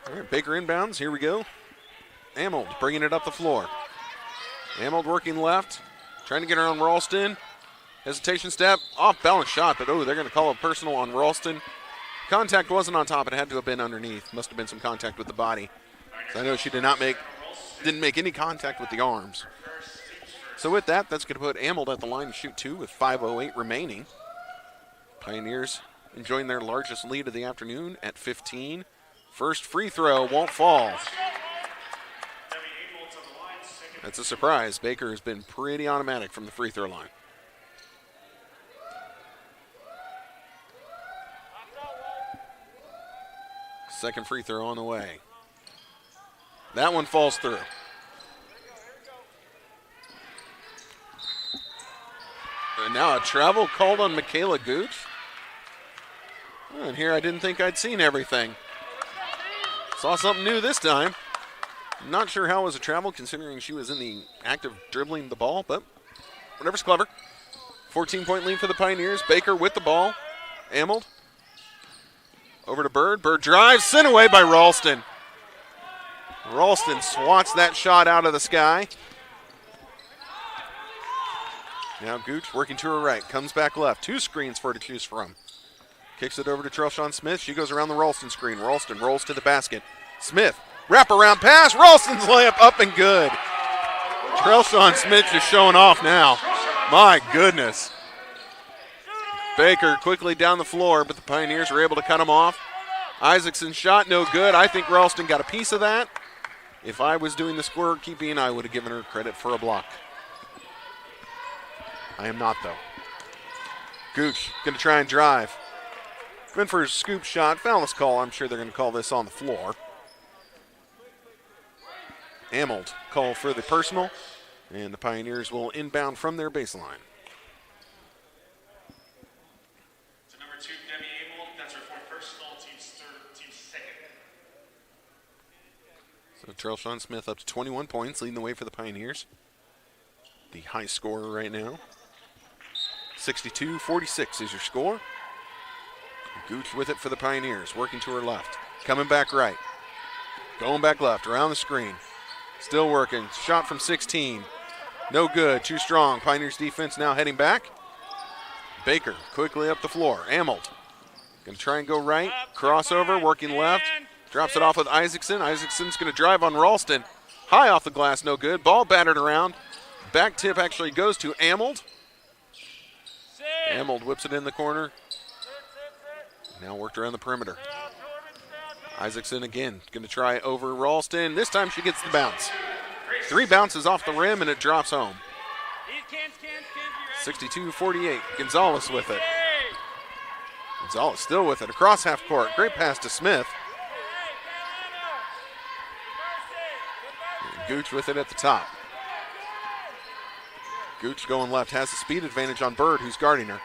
All right, Baker inbounds. Here we go. Amold bringing it up the floor. Amold working left. Trying to get her on Ralston. Hesitation step. Off balance shot, but they're going to call a personal on Ralston. Contact wasn't on top. It had to have been underneath. Must have been some contact with the body. So I know she didn't make any contact with the arms. So with that, that's going to put Amold at the line to shoot 2 with 5:08 remaining. Pioneers enjoying their largest lead of the afternoon at 15. First free throw won't fall. That's a surprise. Baker has been pretty automatic from the free throw line. Second free throw on the way. That one falls through. And now a travel called on Michaela Gooch. And here I didn't think I'd seen everything. Saw something new this time. Not sure how it was a travel considering she was in the act of dribbling the ball, but whatever's clever. 14-point lead for the Pioneers. Baker with the ball. Amold. Over to Bird. Bird drives, sent away by Ralston. Ralston swats that shot out of the sky. Now Gooch working to her right. Comes back left. 2 screens for her to choose from. Kicks it over to Trelshawn Smith. She goes around the Ralston screen. Ralston rolls to the basket. Smith, wraparound pass. Ralston's layup up and good. Trelshawn Smith just showing off now. My goodness. Baker quickly down the floor, but the Pioneers were able to cut him off. Isaacson shot no good. I think Ralston got a piece of that. If I was doing the scorekeeping, I would have given her credit for a block. I am not, though. Gooch going to try and drive. Went for a scoop shot. Foul's call. I'm sure they're going to call this on the floor. Amold call for the personal, and the Pioneers will inbound from their baseline. So number 2, Debbie Amold. That's her fourth personal. Team's second. So Trelshawn Smith up to 21 points, leading the way for the Pioneers. The high scorer right now. 62-46 is your score. Gooch with it for the Pioneers, working to her left. Coming back right. Going back left, around the screen. Still working. Shot from 16. No good, too strong. Pioneers defense now heading back. Baker quickly up the floor. Amold going to try and go right. Crossover, working left. Drops it off with Isaacson. Isaacson's going to drive on Ralston. High off the glass, no good. Ball battered around. Back tip actually goes to Amold. Amold whips it in the corner. Now worked around the perimeter. Isaacson again going to try over Ralston. This time she gets the bounce. 3 bounces off the rim and it drops home. 62-48. Gonzalez with it. Gonzalez still with it. Across half court. Great pass to Smith. And Gooch with it at the top. Gooch going left. Has the speed advantage on Bird, who's guarding her.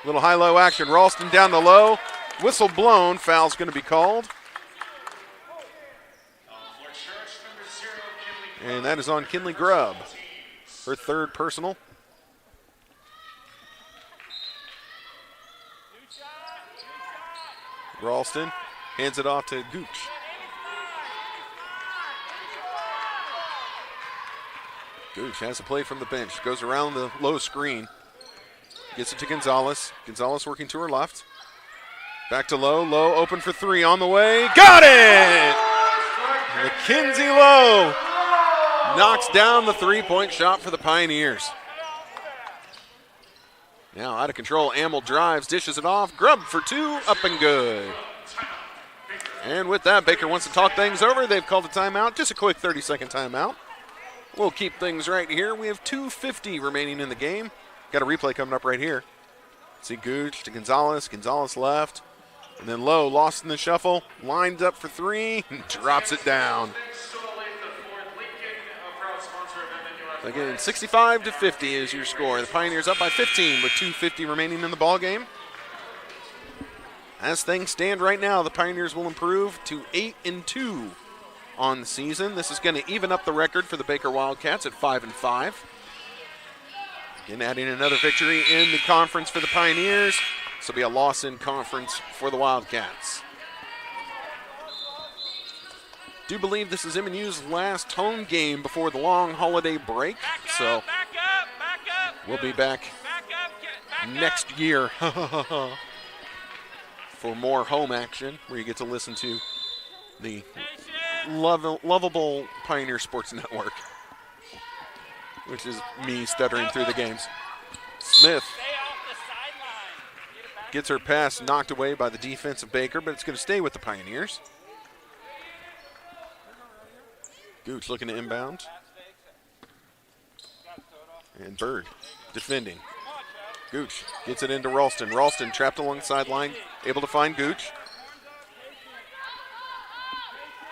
Little high-low action. Ralston down the low. Whistle blown. Foul's going to be called. And that is on Kinley Grubb. Her third personal. Ralston hands it off to Gooch. Gooch has a play from the bench. Goes around the low screen. Gets it to Gonzalez. Gonzalez working to her left. Back to Lowe. Lowe open for 3 on the way. Got it! Mackenzie Lowe knocks down the 3-point shot for the Pioneers. Now out of control. Amold drives, dishes it off. Grubb for 2, up and good. And with that, Baker wants to talk things over. They've called a timeout. Just a quick 30-second timeout. We'll keep things right here. We have 2:50 remaining in the game. Got a replay coming up right here. See Gooch to Gonzalez. Gonzalez left. And then Lowe lost in the shuffle. Lines up for 3. And drops it down. Again, 65-50 is your score. The Pioneers up by 15 with 2:50 remaining in the ball game. As things stand right now, the Pioneers will improve to 8-2 on the season. This is going to even up the record for the Baker Wildcats at 5-5. Again, adding another victory in the conference for the Pioneers. This will be a loss in conference for the Wildcats. Do believe this is MNU's last home game before the long holiday break, so we'll be back next year for more home action, where you get to listen to the lovable Pioneer Sports Network, which is me stuttering through the games. Smith gets her pass knocked away by the defense of Baker, but it's going to stay with the Pioneers. Gooch looking to inbound. And Bird defending. Gooch gets it into Ralston. Ralston trapped along the sideline, able to find Gooch.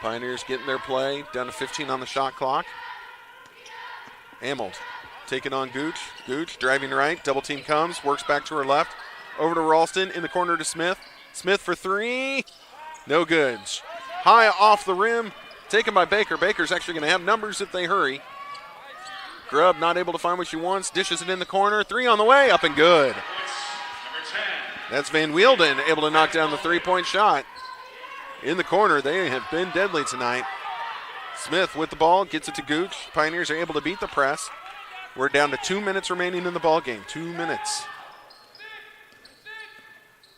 Pioneers getting their play, down to 15 on the shot clock. Amold taking on Gooch. Gooch driving right, double team comes, works back to her left. Over to Ralston, in the corner to Smith. Smith for three, no good. High off the rim, taken by Baker. Baker's actually going to have numbers if they hurry. Grubb not able to find what she wants, dishes it in the corner. Three on the way, up and good. That's Van Wielden able to knock down the three-point shot. In the corner, they have been deadly tonight. Smith with the ball, gets it to Gooch. Pioneers are able to beat the press. We're down to 2 minutes remaining in the ball game. 2 minutes.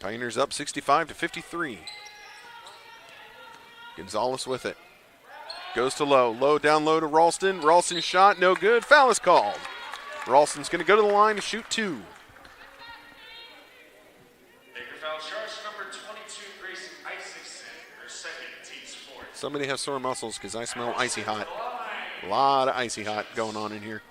Pioneers up 65-53. Gonzalez with it. Goes to Low. Low down low to Ralston. Ralston's shot, no good. Foul is called. Ralston's going to go to the line to shoot two. Baker foul charge number 22, Grace Isaacson, her second, team's fourth. Somebody has sore muscles because I smell icy hot. A lot of icy hot going on in here.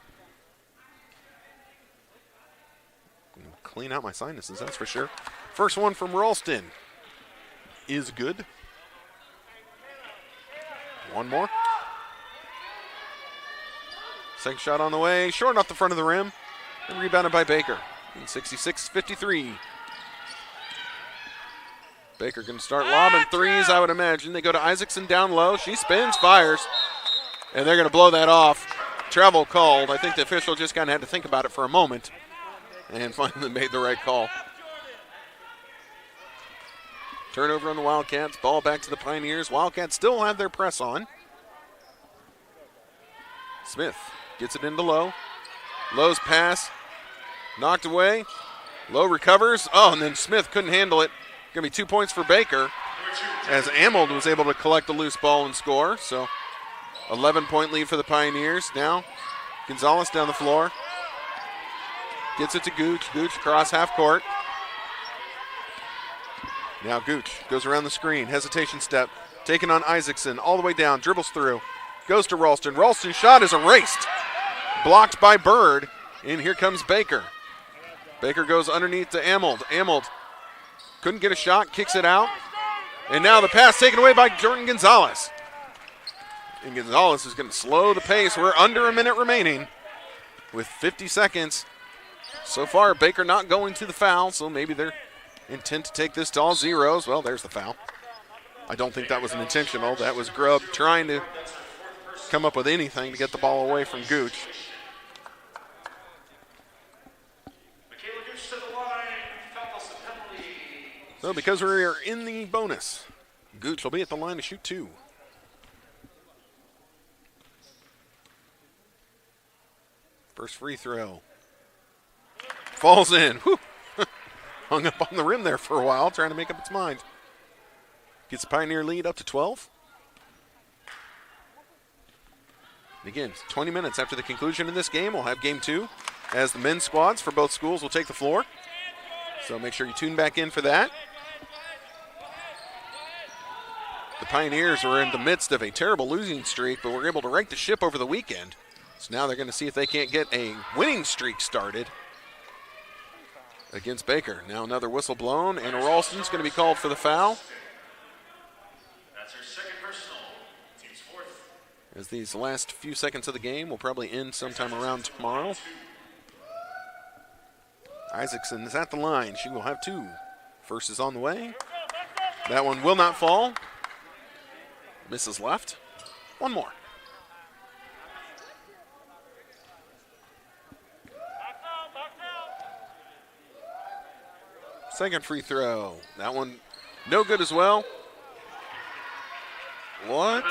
Clean out my sinuses, that's for sure. First one from Ralston is good. One more. Second shot on the way, short off the front of the rim, and rebounded by Baker. 66-53. Baker can start lobbing threes, I would imagine. They go to Isaacson down low. She spins, fires, and they're going to blow that off. Travel called. I think the official just kind of had to think about it for a moment and finally made the right call. Turnover on the Wildcats. Ball back to the Pioneers. Wildcats still have their press on. Smith gets it into Low. Low's pass knocked away. Low recovers. Oh, and then Smith couldn't handle it. Going to be 2 points for Baker as Amold was able to collect the loose ball and score. So 11-point lead for the Pioneers. Now Gonzalez down the floor. Gets it to Gooch. Gooch across half court. Now Gooch goes around the screen. Hesitation step. Taken on Isaacson. All the way down. Dribbles through. Goes to Ralston. Ralston's shot is erased. Blocked by Bird. And here comes Baker. Baker goes underneath to Amold. Amold couldn't get a shot. Kicks it out. And now the pass taken away by Jordan Gonzalez. And Gonzalez is going to slow the pace. We're under a minute remaining with 50 seconds. So far, Baker not going to the foul, so maybe they're intent to take this to all zeros. Well, there's the foul. I don't think that was an intentional. That was Grubb trying to come up with anything to get the ball away from Gooch. So because we're in the bonus, Gooch will be at the line to shoot two. First free throw. Falls in. Whew. Hung up on the rim there for a while, trying to make up its mind. Gets the Pioneer lead up to 12. And again, 20 minutes after the conclusion of this game, we'll have game two, as the men's squads for both schools will take the floor. So make sure you tune back in for that. The Pioneers were in the midst of a terrible losing streak, but were able to right the ship over the weekend. So now they're going to see if they can't get a winning streak started against Baker. Now another whistle blown, and Ralston's going to be called for the foul. That's her second personal. Team's fourth. As these last few seconds of the game will probably end sometime around tomorrow. Isaacson is at the line. She will have two. First is on the way. That one will not fall. Misses left. One more. Second free throw. That one no good as well. What?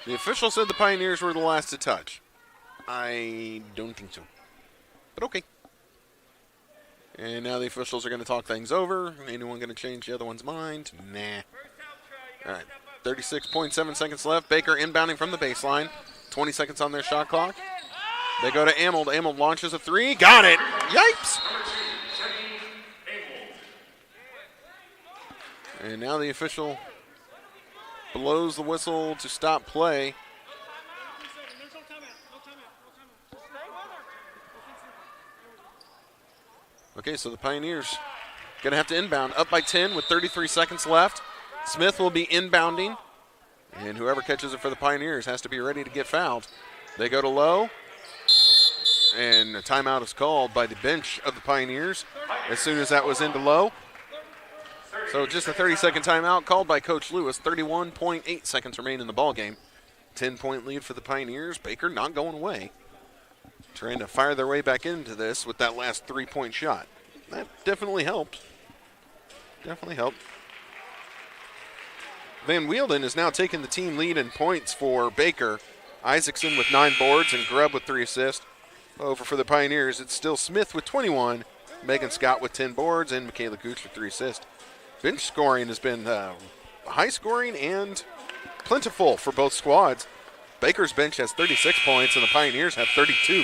The official said the Pioneers were the last to touch. I don't think so. But okay. And now the officials are going to talk things over. Anyone going to change the other one's mind? Nah. All right. 36.7 seconds left. Baker inbounding from the baseline. 20 seconds on their shot clock. They go to Amold. Amold launches a three. Got it. Yipes. And now the official blows the whistle to stop play. Okay, so the Pioneers going to have to inbound. Up by 10 with 33 seconds left. Smith will be inbounding. And whoever catches it for the Pioneers has to be ready to get fouled. They go to low. And a timeout is called by the bench of the Pioneers as soon as that was into low. So just a 30-second timeout called by Coach Lewis. 31.8 seconds remain in the ballgame. 10-point lead for the Pioneers. Baker not going away. Trying to fire their way back into this with that last three-point shot. That definitely helped. Definitely helped. Van Wielden is now taking the team lead in points for Baker. Isaacson with 9 boards and Grubb with 3 assists. Over for the Pioneers, it's still Smith with 21, Megan Scott with 10 boards, and Michaela Gooch with 3 assists. Bench scoring has been high scoring and plentiful for both squads. Baker's bench has 36 points and the Pioneers have 32.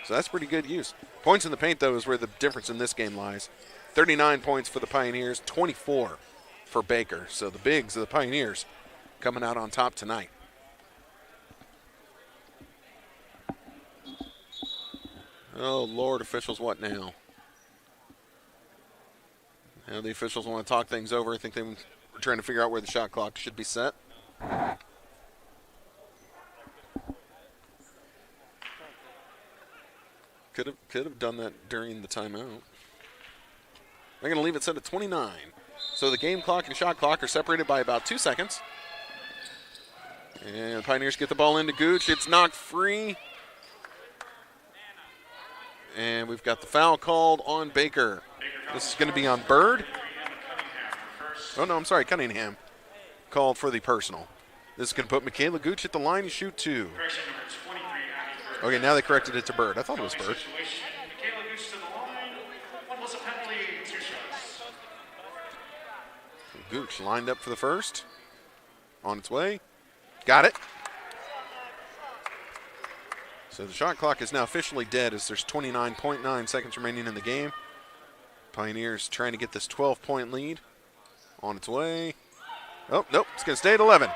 So that's pretty good use. Points in the paint, though, is where the difference in this game lies. 39 points for the Pioneers, 24 for Baker. So the bigs of the Pioneers coming out on top tonight. Oh, Lord, officials, what now? Now the officials want to talk things over. I think they were trying to figure out where the shot clock should be set. Could have done that during the timeout. They're going to leave it set at 29. So the game clock and shot clock are separated by about 2 seconds. And the Pioneers get the ball into Gooch. It's knocked free. And we've got the foul called on Baker. This is going to be on Bird. Oh, no, I'm sorry, Cunningham. Called for the personal. This is going to put Michaela Gooch at the line to shoot 2. Okay, now they corrected it to Bird. I thought it was Bird. Gooch lined up for the first. On its way. Got it. So the shot clock is now officially dead as there's 29.9 seconds remaining in the game. Pioneers trying to get this 12-point lead. On its way. Oh, nope, it's going to stay at 11.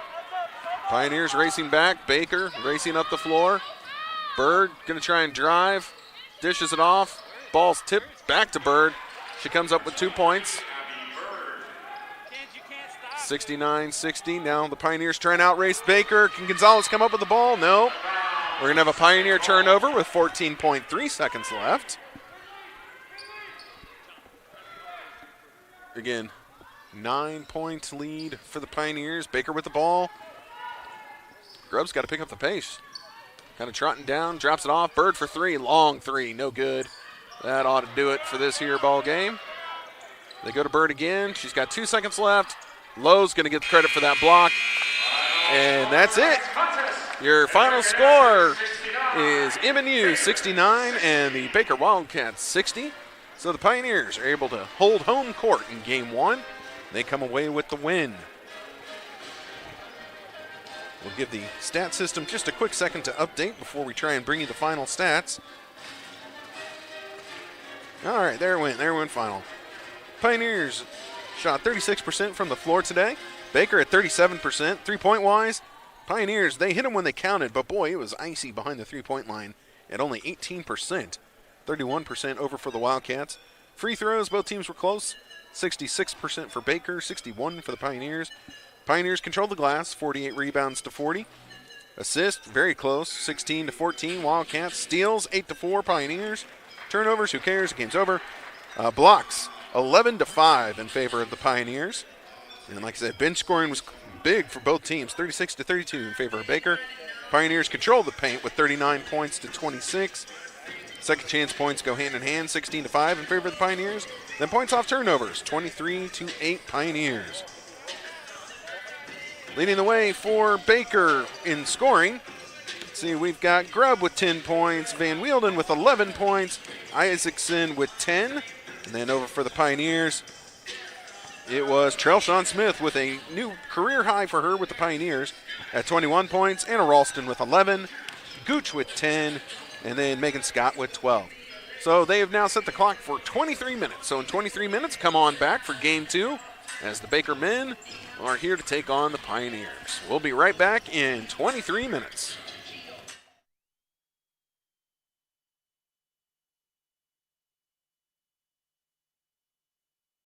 Pioneers racing back. Baker racing up the floor. Bird going to try and drive. Dishes it off. Ball's tipped back to Bird. She comes up with 2 points. 69-60. Now the Pioneers trying to outrace Baker. Can Gonzalez come up with the ball? No. We're going to have a Pioneer turnover with 14.3 seconds left. Again, 9-point lead for the Pioneers. Baker with the ball. Grubb's got to pick up the pace. Kind of trotting down, drops it off. Bird for 3, long 3, no good. That ought to do it for this here ball game. They go to Bird again. She's got 2 seconds left. Lowe's going to get the credit for that block. And that's it. Your final score is MNU 69 and the Baker Wildcats 60. So the Pioneers are able to hold home court in Game 1. They come away with the win. We'll give the stat system just a quick second to update before we try and bring you the final stats. All right, there it went final. Pioneers shot 36% from the floor today. Baker at 37%. Three-point-wise, Pioneers, they hit them when they counted, but boy, it was icy behind the three-point line at only 18%. 31% over for the Wildcats. Free throws, both teams were close. 66% for Baker, 61% for the Pioneers. Pioneers controlled the glass, 48 rebounds to 40. Assists, very close, 16 to 14. Wildcats. Steals, 8 to 4. Pioneers. Turnovers, who cares? The game's over. Blocks 11-5 in favor of the Pioneers. And like I said, bench scoring was big for both teams, 36-32 in favor of Baker. Pioneers control the paint with 39 points to 26. Second chance points go hand in hand, 16-5 in favor of the Pioneers. Then points off turnovers, 23-8 Pioneers. Leading the way for Baker in scoring. Let's see, we've got Grubb with 10 points, Van Wielden with 11 points, Isaacson with 10. And then over for the Pioneers, it was Trelshawn Smith with a new career high for her with the Pioneers at 21 points, Anna Ralston with 11, Gooch with 10, and then Megan Scott with 12. So they have now set the clock for 23 minutes. So in 23 minutes, come on back for Game 2 as the Baker men are here to take on the Pioneers. We'll be right back in 23 minutes.